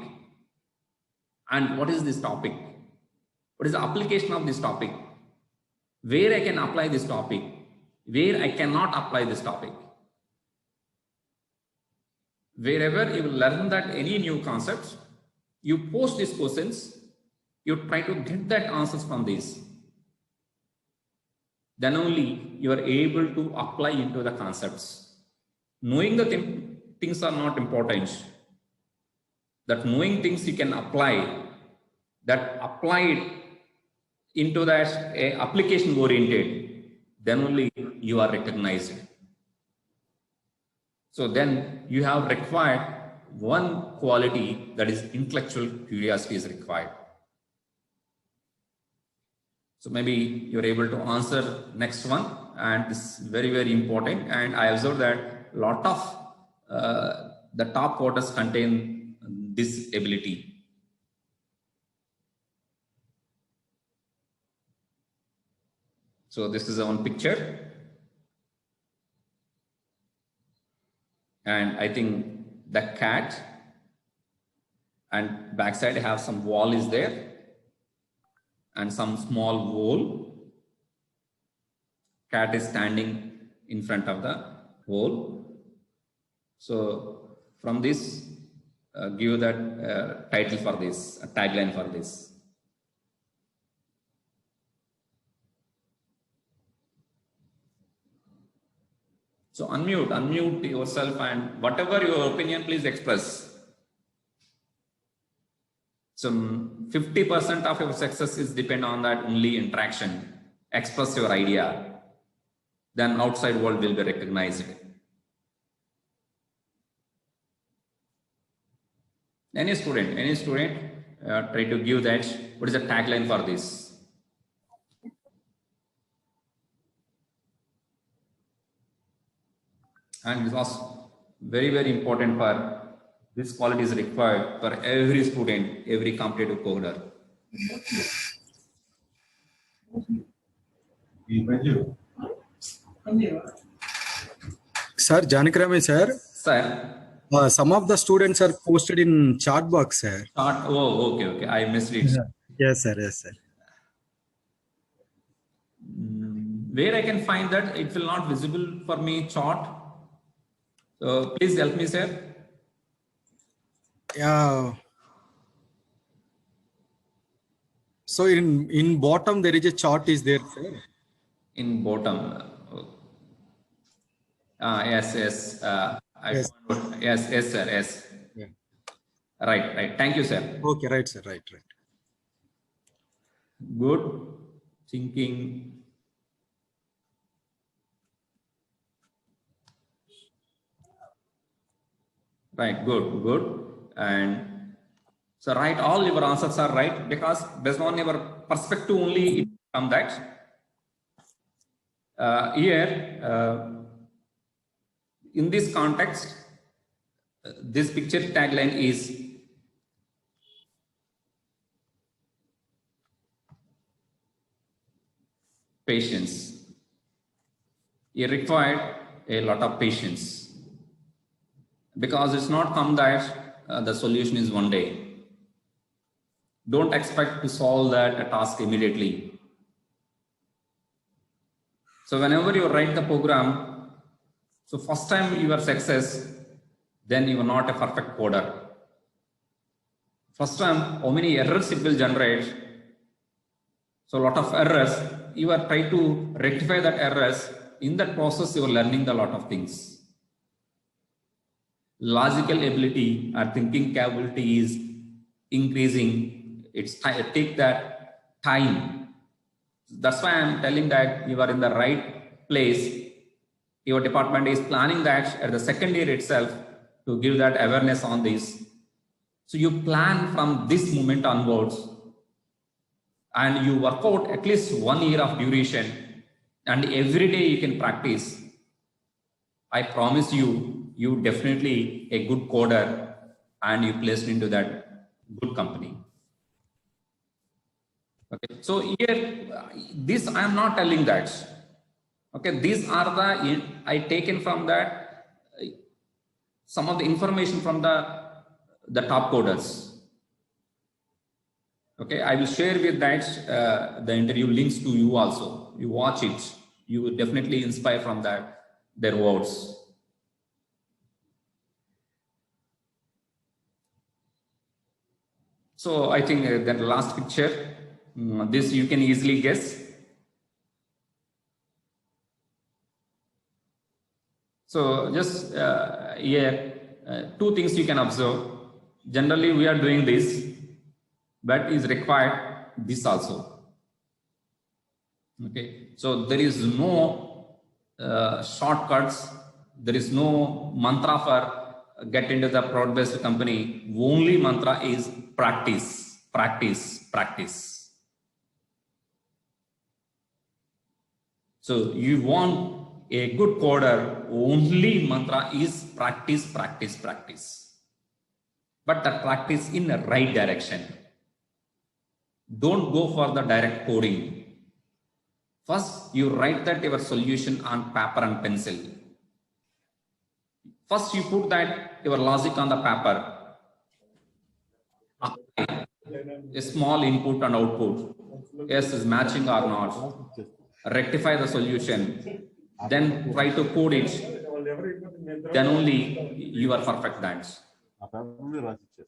Speaker 1: And what is this topic? What is the application of this topic? Where I can apply this topic? Where I cannot apply this topic? Wherever you will learn that any new concepts, you post these questions, you try to get that answers from this. Then only you are able to apply into the concepts. Knowing the things are not important. That knowing things you can apply, that applied into that application oriented, then only you are recognized. So then you have required one quality, that is intellectual curiosity is required. So maybe you're able to answer next one, and this is very, very important. And I observed that a lot of the top quarters contain this ability. So this is one picture. And I think the cat and backside have some wall is there and some small wall. Cat is standing in front of the whole. So from this, give that title for this, a tagline for this. So unmute yourself, and whatever your opinion, please express. So 50% of your success is depend on that only interaction. Express your idea, then outside world will be recognized. Any student, try to give that. What is the tagline for this? And this was very, very important for this quality is required for every student, every competitive coder.
Speaker 2: Sir, Janakrame sir.
Speaker 1: Sir.
Speaker 2: Some of the students are posted in chat box, sir.
Speaker 1: Oh, okay. I missed it.
Speaker 2: Yes, sir.
Speaker 1: Where I can find that? It will not visible for me chart. So please help me, sir.
Speaker 2: Yeah. So in bottom there is a chart is there, sir.
Speaker 1: In bottom. Yes.
Speaker 2: Yes.
Speaker 1: Yes, sir. Yes.
Speaker 2: Yeah.
Speaker 1: Right. Thank you, sir.
Speaker 2: Okay, right, sir. Right.
Speaker 1: Good thinking. Right. Good. And so right, all your answers are right because based on your perspective only it come that. Here, in this context, this picture tagline is patience. It required a lot of patience because it's not come that the solution is one day. Don't expect to solve that task immediately. So whenever you write the program, so first time you are success, then you are not a perfect coder. First time, how many errors it will generate? So a lot of errors, you are trying to rectify that errors. In that process, you are learning a lot of things. Logical ability or thinking capability is increasing. It's take that time. That's why I'm telling that you are in the right place. Your department is planning that at the second year itself to give that awareness on this. So you plan from this moment onwards and you work out at least 1 year of duration and every day you can practice. I promise you, you definitely a good coder and you placed into that good company. Okay, so here, this I am not telling that. Okay, these are the, I taken from that, some of the information from the top coders. Okay, I will share with that the interview links to you also. You watch it, you will definitely inspire from that, their words. So I think that last picture, this you can easily guess. So just here, two things you can observe. Generally, we are doing this, but is required this also. Okay, so there is no shortcuts. There is no mantra for get into the product-based company. Only mantra is practice, practice, practice. So you want a good coder, only mantra is practice, practice, practice. But the practice in the right direction. Don't go for the direct coding. First, you write that your solution on paper and pencil. First, you put that your logic on the paper. A small input and output. Yes, is matching or not. Rectify the solution. Then try to code it. then only you are perfect that.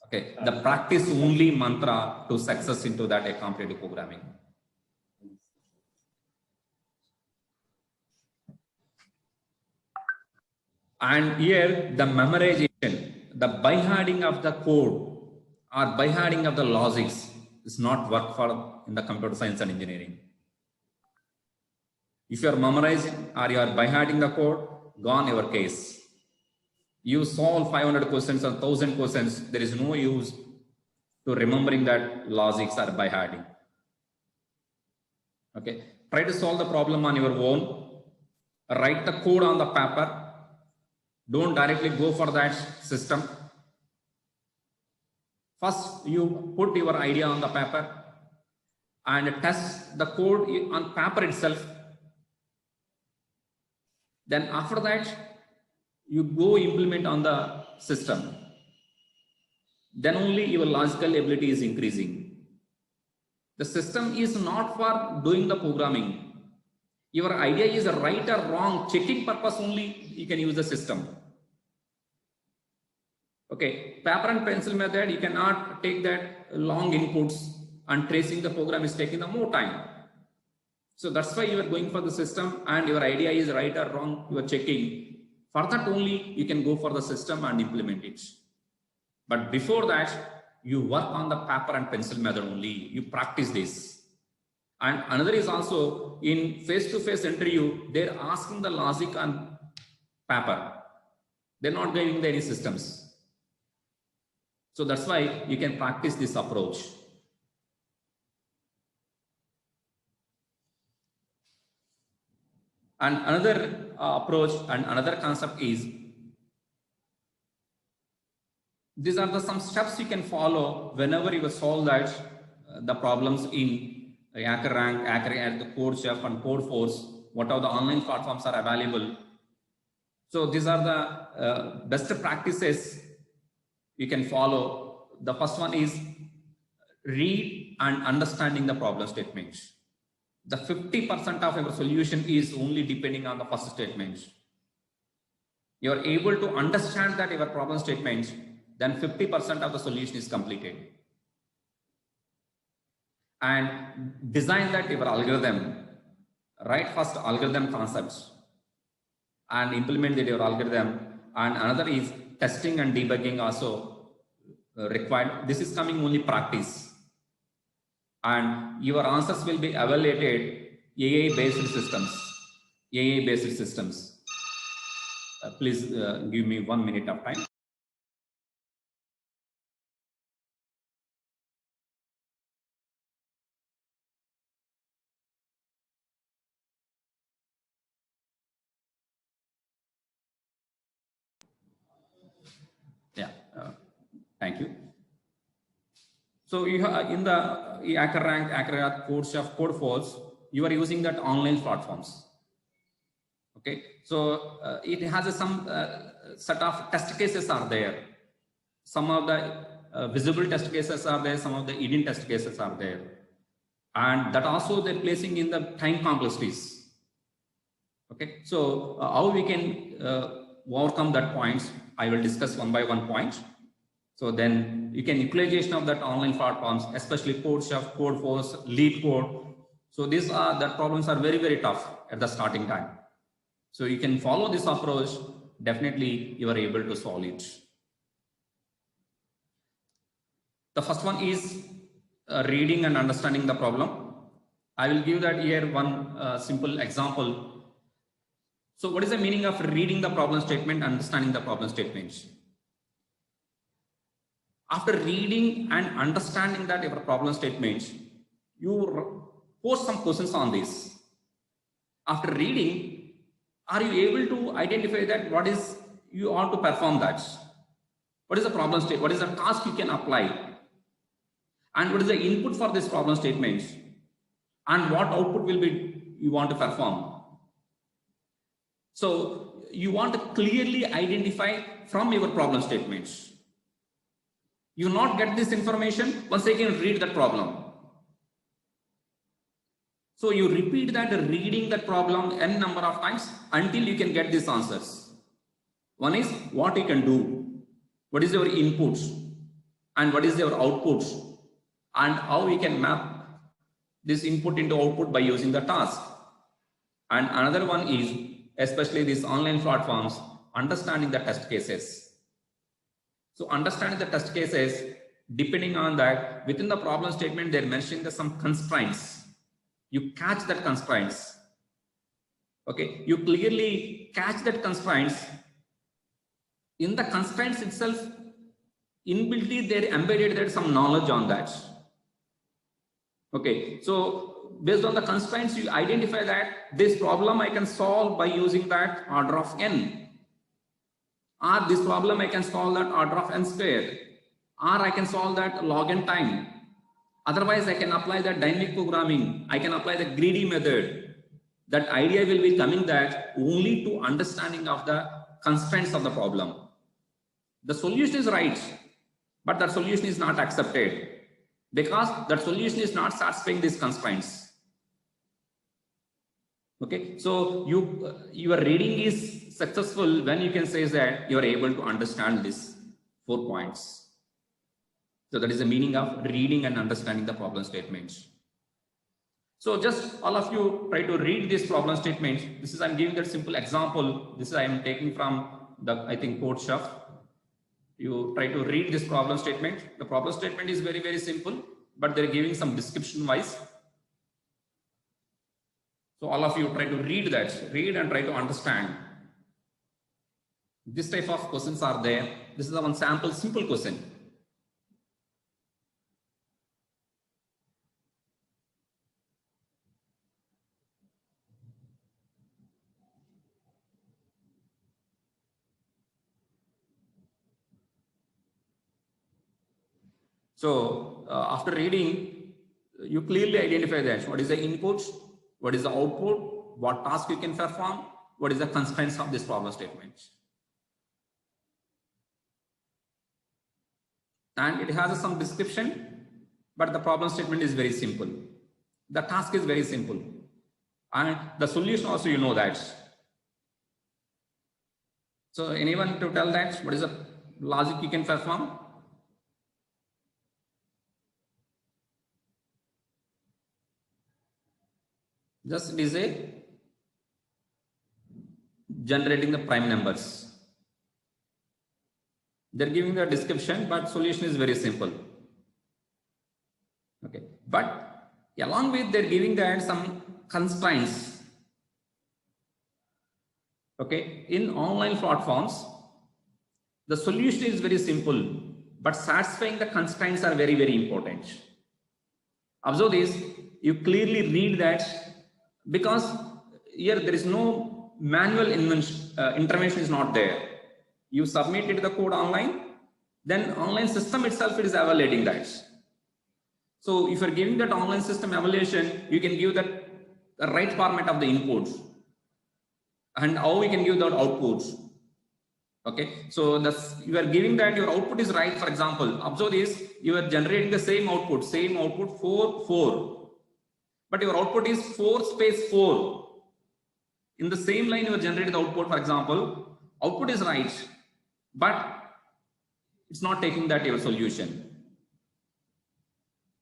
Speaker 1: Okay, the practice only mantra to success into that a competitive programming. And here the memorization, the by-hearting of the code or by-hearting of the logics is not work for in the computer science and engineering. If you are memorizing or you are by-hearting the code, gone your case. You solve 500 questions or 1000 questions, there is no use to remembering that logics are by-hearting. Okay, try to solve the problem on your own, write the code on the paper. Don't directly go for that system. First, you put your idea on the paper and test the code on paper itself. Then after that, you go implement on the system. Then only your logical ability is increasing. The system is not for doing the programming. Your idea is right or wrong, checking purpose only you can use the system. Okay, paper and pencil method, you cannot take that long inputs and tracing the program is taking the more time. So that's why you are going for the system and your idea is right or wrong, you are checking. For that only you can go for the system and implement it. But before that, you work on the paper and pencil method only, you practice this. And another is also in face-to-face interview, they're asking the logic on paper. They're not giving any systems. So that's why you can practice this approach. And another approach and another concept is, these are some steps you can follow whenever you solve that the problems in HackerRank, HackerRank, the CodeChef and Codeforce, what are the online platforms are available. So these are the best practices you can follow. The first one is read and understanding the problem statements. The 50% of your solution is only depending on the first statement. You are able to understand that your problem statement, then 50% of the solution is completed. And design that your algorithm, write first algorithm concepts and implement that your algorithm. And another is testing and debugging also required. This is coming only practice. And your answers will be evaluated AI-based systems. AI-based systems. Please give me 1 minute of time. Yeah, thank you. So you have in the HackerRank, HackerRank, CodeChef, Codeforce, you are using that online platforms. Okay, so it has some set of test cases are there. Some of the visible test cases are there. Some of the hidden test cases are there, and that also they're placing in the time complexities. Okay, so how we can overcome that points, I will discuss one by one point. So then you can utilization of that online platforms, especially CodeChef, Codeforce, LeetCode. So these are the problems are very, very tough at the starting time. So you can follow this approach, definitely you are able to solve it. The first one is reading and understanding the problem. I will give that here one simple example. So what is the meaning of reading the problem statement, understanding the problem statements? After reading and understanding that your problem statements, you post some questions on this. After reading, are you able to identify that what is you want to perform that? What is the problem state? What is the task you can apply? And what is the input for this problem statement? And what output will be you want to perform? So you want to clearly identify from your problem statements. You not get this information, once again read that problem. So you repeat that reading that problem n number of times until you can get these answers. One is what you can do, what is your inputs, and what is your outputs, and how we can map this input into output by using the task. And another one is, especially these online platforms, understanding the test cases. So understanding the test cases, depending on that, within the problem statement, they're mentioning some constraints. You catch that constraints. Okay, you clearly catch that constraints. In the constraints itself, inbuilt they're embedded there some knowledge on that. Okay, so based on the constraints, you identify that this problem I can solve by using that order of n, or this problem I can solve that order of n square, or I can solve that log n time. Otherwise, I can apply that dynamic programming. I can apply the greedy method. That idea will be coming that only to understanding of the constraints of the problem. The solution is right, but that solution is not accepted because that solution is not satisfying these constraints. Okay, so your reading is successful when you can say that you are able to understand these 4 points. So that is the meaning of reading and understanding the problem statements. So just all of you try to read this problem statement. This is, I'm giving that simple example. This is I am taking from the, I think, Code Chef. You try to read this problem statement. The problem statement is very, very simple, but they're giving some description wise. So all of you try to read that, read and try to understand. This type of questions are there. This is the one sample simple question. So after reading, you clearly identify that what is the input, what is the output, what task you can perform, what is the constraints of this problem statement. And it has some description, but the problem statement is very simple. The task is very simple. And the solution also, you know that. So anyone to tell that what is the logic you can perform? Just it is a generating the prime numbers. They're giving the description, but solution is very simple. Okay, but along with they're giving that some constraints. Okay, in online platforms, the solution is very simple, but satisfying the constraints are very, very important. Observe this, you clearly read that because here there is no manual intervention is not there. You submitted the code online, then online system itself is evaluating that. So if you're giving that online system evaluation, you can give that the right format of the inputs and how we can give that outputs. Okay, so that's, you are giving that your output is right. For example, observe this, you are generating the same output 4, 4, but your output is 4 space 4. In the same line you are generating the output, for example, output is right, but it's not taking that your solution.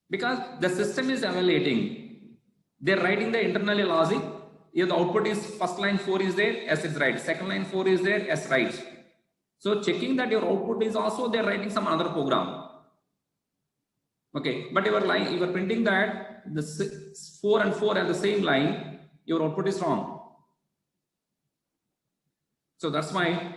Speaker 1: Because the system is evaluating, they're writing the internal logic. If the output is first line 4 is there, yes, it's right. Second line 4 is there, yes, right. So checking that your output is also, they're writing some other program. Okay, but your line, you are printing that the 4 and 4 are the same line, your output is wrong. So that's why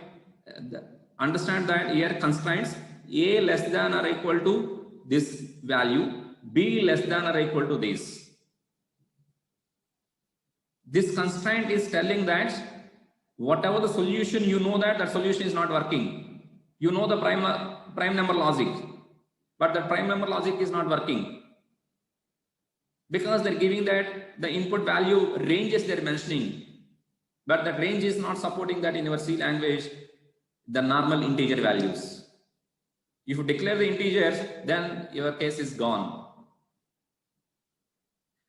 Speaker 1: understand that here constraints A less than or equal to this value, B less than or equal to this. This constraint is telling that whatever the solution, you know that that solution is not working. You know the prime number logic, but the prime number logic is not working because they're giving that the input value ranges they're mentioning, but that range is not supporting that in your C language, the normal integer values. If you declare the integers, then your case is gone.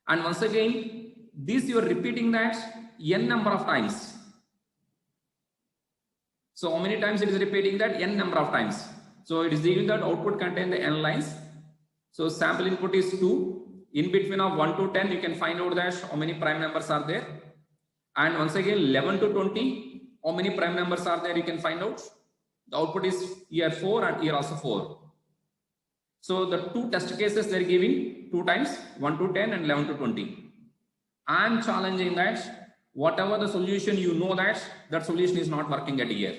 Speaker 1: And once again, this you are repeating that n number of times. So how many times it is repeating that? N number of times. So it is giving that output contain the n lines. So sample input is 2. In between of 1 to 10, you can find out that how many prime numbers are there. And once again, 11 to 20, how many prime numbers are there, you can find out. The output is here 4 and here also 4. So the two test cases they're giving 2 times, 1 to 10 and 11 to 20. I'm challenging that whatever the solution, you know that that solution is not working at here.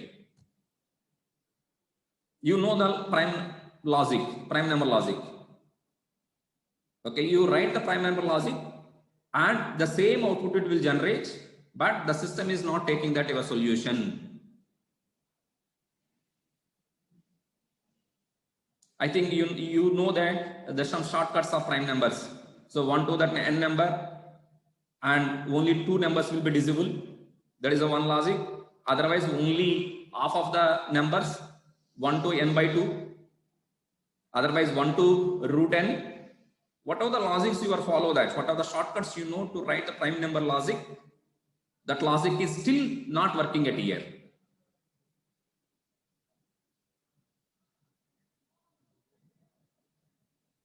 Speaker 1: You know the prime logic, prime number logic. Okay, you write the prime number logic and the same output it will generate, but the system is not taking that your solution. I think you know that there's some shortcuts of prime numbers. So 1 to that n number and only 2 numbers will be divisible. That is a one logic. Otherwise, only half of the numbers 1 to n by 2. Otherwise, 1 to root n. Whatever the logics you are follow that, what are the shortcuts you know to write the prime number logic, that logic is still not working at here.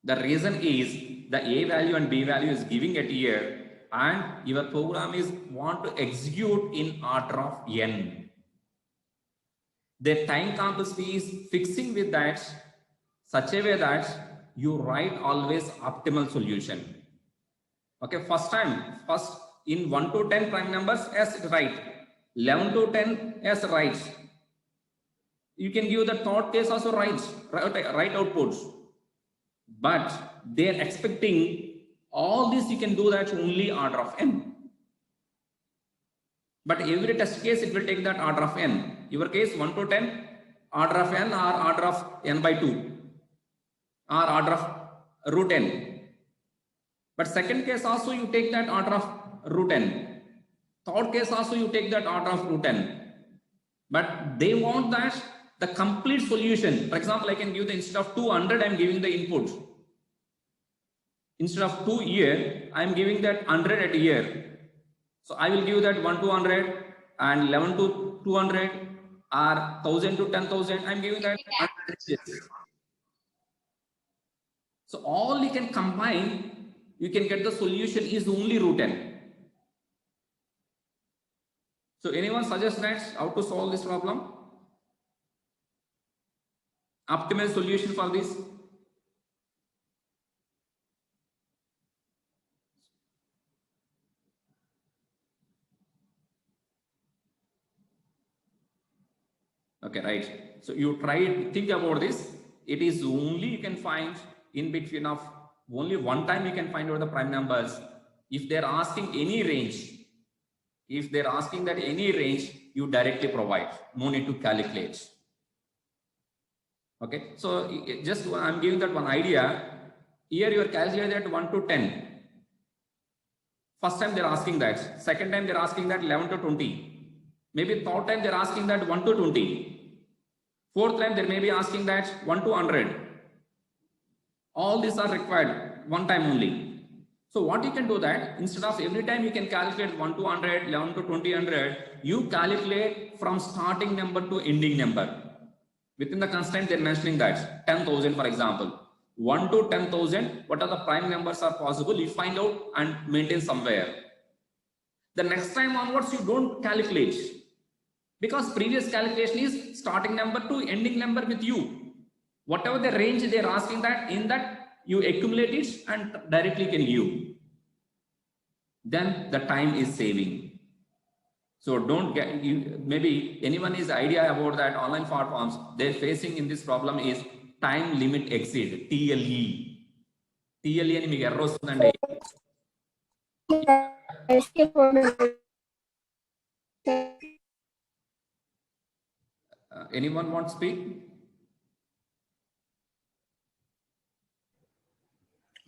Speaker 1: The reason is the A value and B value is giving at here and your program is want to execute in order of n. The time complexity is fixing with that such a way that you write always optimal solution. Okay, first in 1 to 10 prime numbers as right, 11 to 10 as right. You can give the third case also right outputs, but they're expecting all this. You can do that only order of n. But every test case it will take that order of n. Your case 1 to 10 order of n or order of n by 2 or order of root n. But second case also you take that order of root n. Third case also you take that order of root n. But they want that the complete solution. For example, I can give the instead of 200, I'm giving the input. Instead of 2 here, I'm giving that 100 at here. So I will give that 1 to 100 and 11 to 200 or 1000 to 10,000. I'm giving that 100. So all you can combine, you can get the solution is only root n. So anyone suggest that how to solve this problem? Optimal solution for this? Okay, right. So you try, think about this. It is only you can find in between of only one time you can find out the prime numbers. If they're asking any range, if they're asking that any range, you directly provide. No need to calculate. Okay, so just I'm giving that one idea. Here you are calculating that 1 to 10. First time they're asking that. Second time they're asking that 11 to 20. Maybe third time they're asking that 1 to 20. Fourth time they may be asking that 1 to 100. All these are required one time only. So what you can do that instead of every time you can calculate 1 to 100, 11 to 200, you calculate from starting number to ending number. Within the constraint they're mentioning that 10,000 for example. 1 to 10,000, what are the prime numbers are possible, you find out and maintain somewhere. The next time onwards you don't calculate, because previous calculation is starting number to ending number with you. Whatever the range they're asking that, in that you accumulate it and directly can give. Then the time is saving. So don't get, maybe anyone is idea about that online platforms, they're facing in this problem is time limit exceed, TLE. TLE అని మీకు ఎర్ర వస్తుందండి. Anyone want to speak?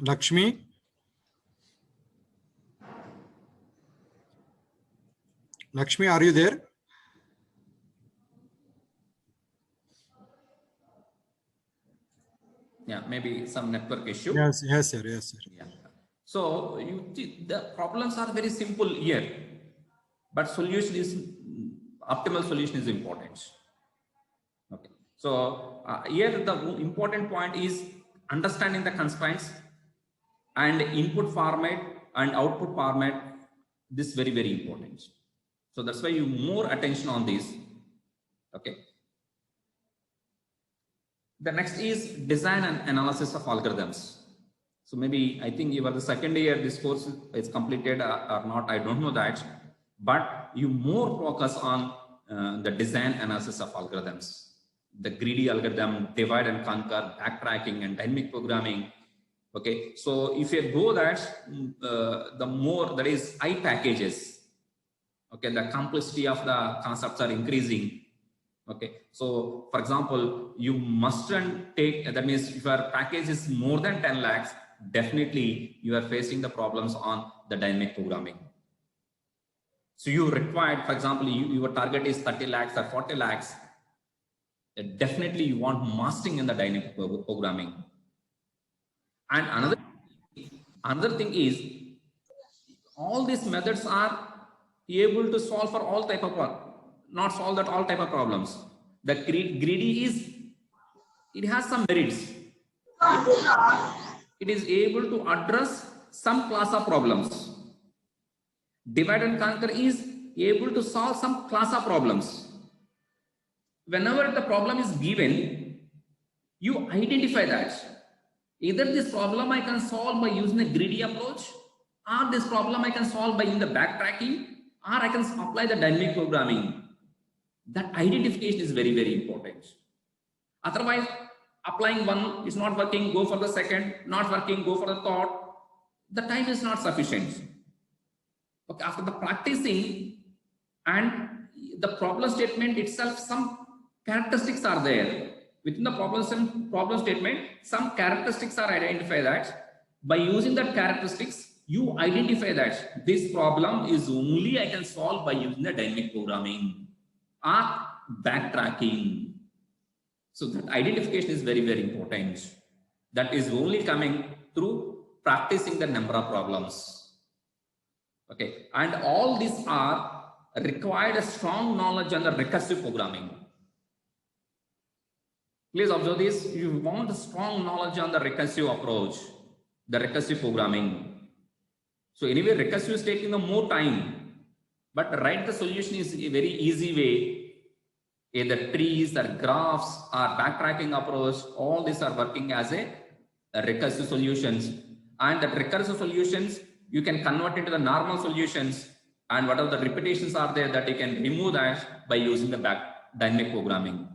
Speaker 2: Lakshmi? Lakshmi, are you there?
Speaker 1: Yeah, maybe some network issue.
Speaker 2: Yes, sir. Yes, sir.
Speaker 1: Yeah. So the problems are very simple here, but solution is optimal solution is important. So here the important point is understanding the constraints and input format and output format. This is very, very important. So that's why you more attention on this. Okay. The next is design and analysis of algorithms. So maybe I think you are the second year this course is completed or not, I don't know that, but you more focus on the design analysis of algorithms, the greedy algorithm, divide and conquer, backtracking and dynamic programming. Okay, so if you go that, the more that is I packages, okay, the complexity of the concepts are increasing. Okay, so for example, you mustn't take, that means if your package is more than 10 lakhs, definitely you are facing the problems on the dynamic programming. So you required, for example, your target is 30 lakhs or 40 lakhs. Definitely you want mastering in the dynamic programming. And another thing is, all these methods are able to solve for all type of, not solve that all type of problems. The greedy is, it has some merits. It is able to address some class of problems. Divide and conquer is able to solve some class of problems. Whenever the problem is given, you identify that. Either this problem I can solve by using a greedy approach, or this problem I can solve by using the backtracking, or I can apply the dynamic programming. That identification is very, very important. Otherwise, applying one is not working, go for the second, not working, go for the third. The time is not sufficient. Okay, after the practicing and the problem statement itself, some characteristics are there. Within the problem statement, some characteristics are identified that by using that characteristics, you identify that this problem is only I can solve by using the dynamic programming or backtracking. So that identification is very, very important. That is only coming through practicing the number of problems. Okay, and all these are required a strong knowledge on the recursive programming. Please observe this. You want a strong knowledge on the recursive approach, the recursive programming. So anyway, recursive is taking the more time, but write the solution is a very easy way. Either trees or graphs or backtracking approach, all these are working as a recursive solutions. And that recursive solutions, you can convert into the normal solutions, and whatever the repetitions are there, that you can remove that by using the dynamic programming.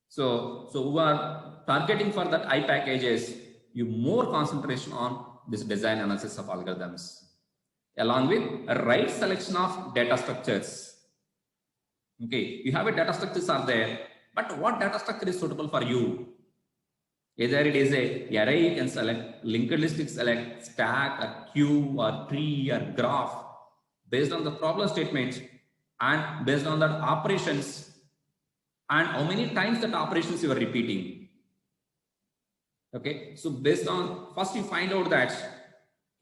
Speaker 1: So who are targeting for that I packages, you more concentration on this design analysis of algorithms, along with a right selection of data structures. Okay, you have a data structures are there, but what data structure is suitable for you? Either it is a array, you can select, linked list, you can select, stack, a queue, or tree, or graph, based on the problem statements and based on the operations and how many times that operations you are repeating. Okay, so based on, first you find out that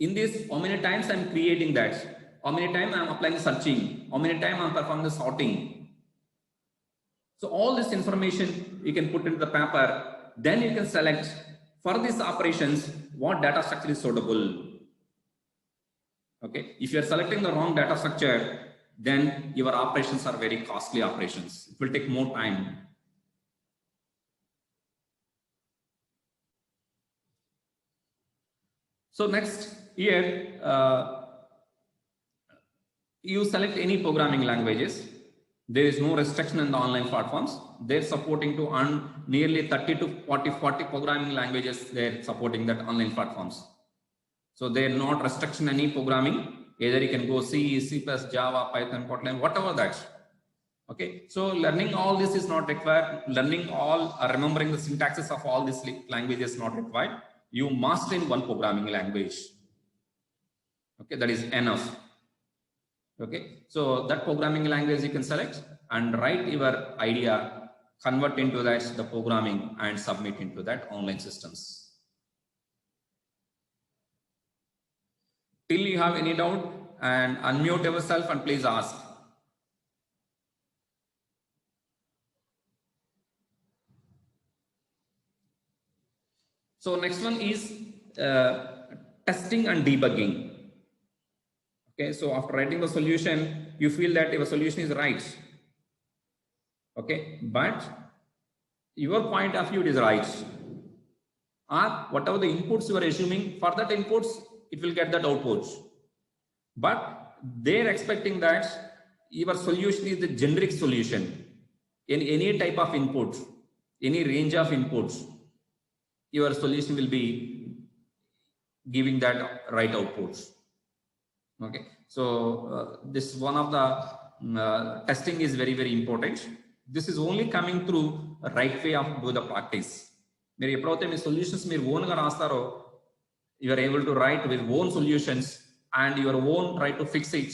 Speaker 1: in this, how many times I'm creating that, how many times I'm applying searching, how many times I'm performing the sorting. So all this information you can put into the paper. Then you can select for these operations what data structure is suitable. Okay, if you are selecting the wrong data structure, then your operations are very costly operations. It will take more time. So next here, you select any programming languages. There is no restriction in the online platforms. They're supporting to nearly 30 to 40 programming languages. They're supporting that online platforms. So they're not restriction any programming. Either you can go C, C++, Java, Python, Kotlin, whatever that. Okay. So learning all this is not required. Learning all, remembering the syntaxes of all these languages is not required. You master in one programming language. Okay. That is enough. Okay, so that programming language you can select and write your idea, convert into that the programming and submit into that online systems. Till you have any doubt, and unmute yourself and please ask. So next one is testing and debugging. Okay, so after writing the solution, you feel that your solution is right. Okay, but your point of view is right. Or whatever the inputs you are assuming, for that inputs, it will get that outputs. But they're expecting that your solution is the generic solution. In any type of input, any range of inputs, your solution will be giving that right outputs. Okay, so this one of the testing is very, very important. This is only coming through a right way of do the practice. మీరు ఎప్పుడైతే మీ solutions మీరు ఓన్గా రాస్తారో you are able to write with own solutions and your own try to fix it.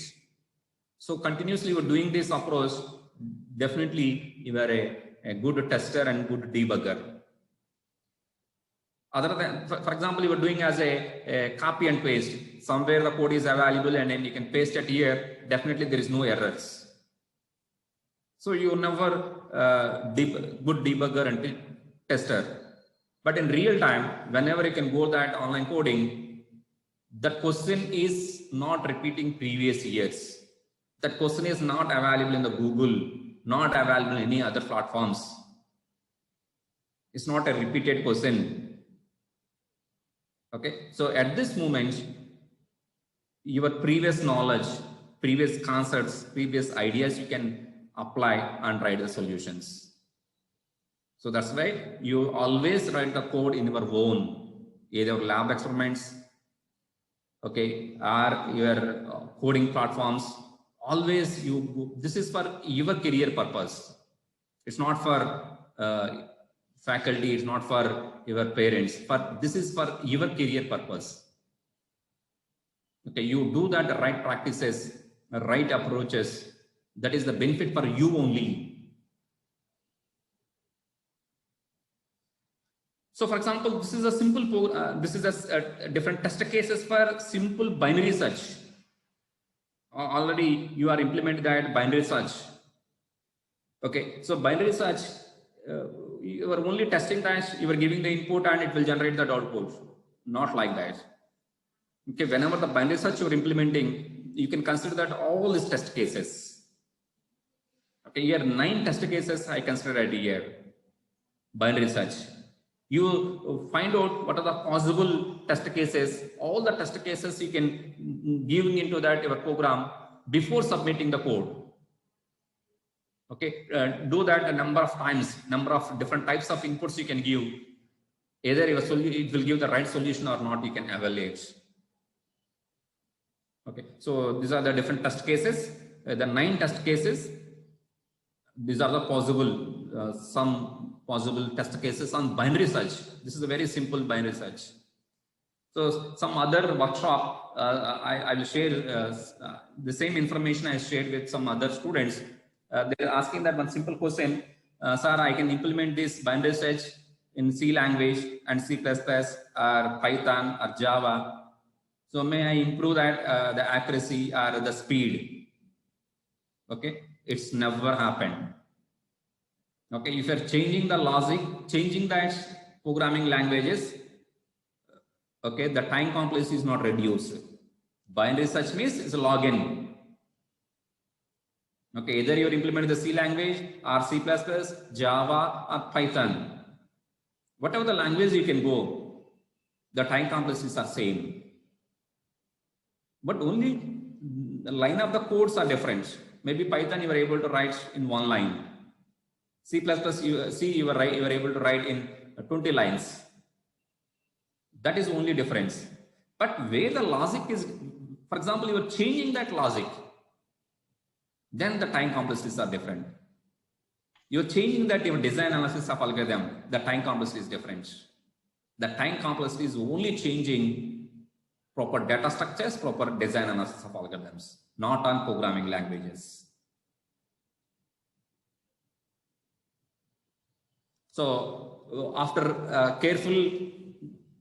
Speaker 1: So continuously you are doing this approach, definitely you are a good tester and good debugger. Other than, for example, you are doing as a copy and paste. Somewhere the code is available and then you can paste it here. Definitely there is no errors. So you are never good debugger and tester. But in real time, whenever you can go that online coding, that question is not repeating previous years. That question is not available in the Google, not available in any other platforms. It's not a repeated question. Okay, so at this moment, your previous knowledge, previous concepts, previous ideas, you can apply and write the solutions. So that's why you always write the code in your own, either lab experiments, okay, or your coding platforms. Always this is for your career purpose. It's not for faculty, it's not for your parents, but this is for your career purpose. Okay, you do that right practices, right approaches, that is the benefit for you only. So for example, this is a simple this is a different test cases for simple binary search. Already you are implementing that binary search. Okay, so binary search, you are only testing that you are giving the input and it will generate that output. Not like that. Okay, whenever the binary search you are implementing, you can consider that all these test cases. Okay, here 9 test cases I considered here. Binary search. You find out what are the possible test cases. All the test cases you can give into that your program before submitting the code. Okay, do that a number of times, number of different types of inputs you can give. Either your it will give the right solution or not, you can evaluate. Okay, so these are the different test cases, the 9 test cases. These are the possible, some possible test cases on binary search. This is a very simple binary search. So some other workshop, I will share the same information I shared with some other students. They're asking that one simple question, sir, I can implement this binary search in C language and C++ or Python or Java. So may I improve that the accuracy or the speed? Okay, it's never happened. Okay, if you're changing the logic, changing that programming languages, okay, the time complexity is not reduced. Binary search means it's a login. Okay, either you're implementing the C language or C++, Java or Python. Whatever the language you can go, the time complexities are same. But only the line of the codes are different. Maybe Python you are able to write in 1 line. C++ you are able to write in 20 lines. That is only difference. But where the logic is, for example, you are changing that logic, then the time complexities are different. You are changing that your design analysis of algorithm, the time complexity is different. The time complexity is only changing proper data structures, proper design analysis of algorithms, not on programming languages. So after careful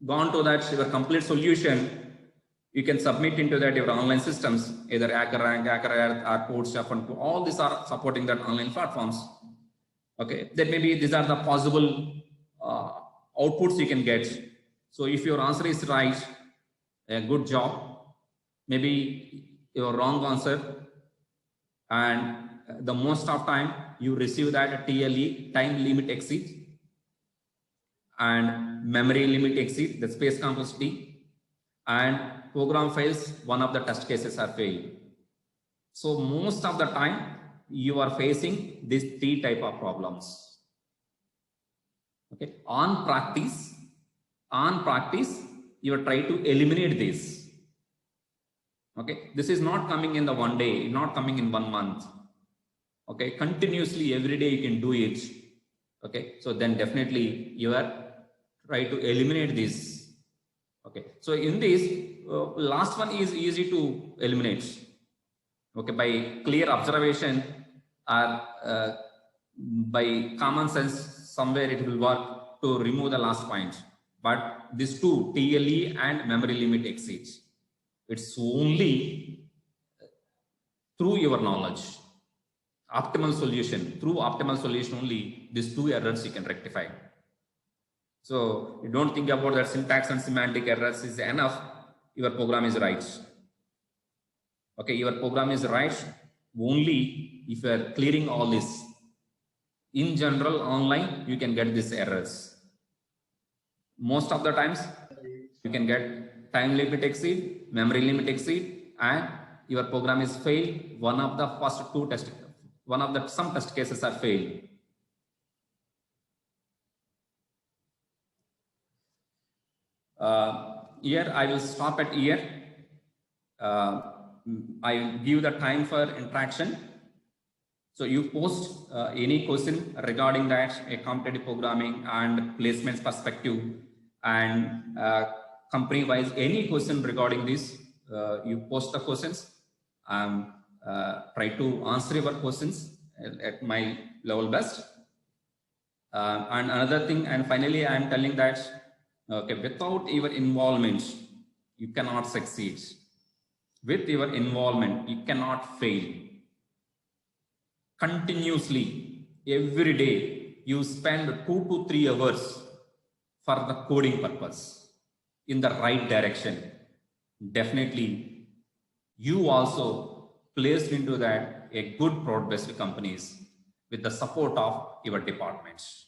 Speaker 1: gone to that your complete solution, you can submit into that your online systems, either HackerRank, HackerEarth, or CodeChef, and all these are supporting that online platforms. Okay, then maybe these are the possible outputs you can get. So if your answer is right, a good job. Maybe your wrong answer, and the most of time you receive that TLE, time limit exceed, and memory limit exceed, the space complexity, and program fails, one of the test cases are failed. So most of the time you are facing these three type of problems. Okay, on practice, you are trying to eliminate this. Okay, this is not coming in the one day, not coming in 1 month. Okay, continuously every day you can do it. Okay, so then definitely you are trying to eliminate this. Okay, so in this last one is easy to eliminate. Okay, by clear observation or by common sense, somewhere it will work to remove the last point. But these two, TLE and memory limit exceeds, it's only through your knowledge, optimal solution, through optimal solution only, these two errors you can rectify. So you don't think about that syntax and semantic errors is enough, your program is right. Okay, your program is right only if you are clearing all this. In general, online, you can get these errors. Most of the times, you can get time limit exceed, memory limit exceed, and your program is failed. One of the first two test, some test cases are failed. Here I will stop at here. I give the time for interaction. So you post any question regarding that, a competitive programming and placements perspective, and company wise, any question regarding this, you post the questions. Try to answer your questions at my level best. And another thing, and finally, I am telling that, okay, without your involvement, you cannot succeed. With your involvement, you cannot fail. Continuously, every day, you spend 2 to 3 hours for the coding purpose in the right direction. Definitely, you also placed into that a good broad-based companies with the support of your departments.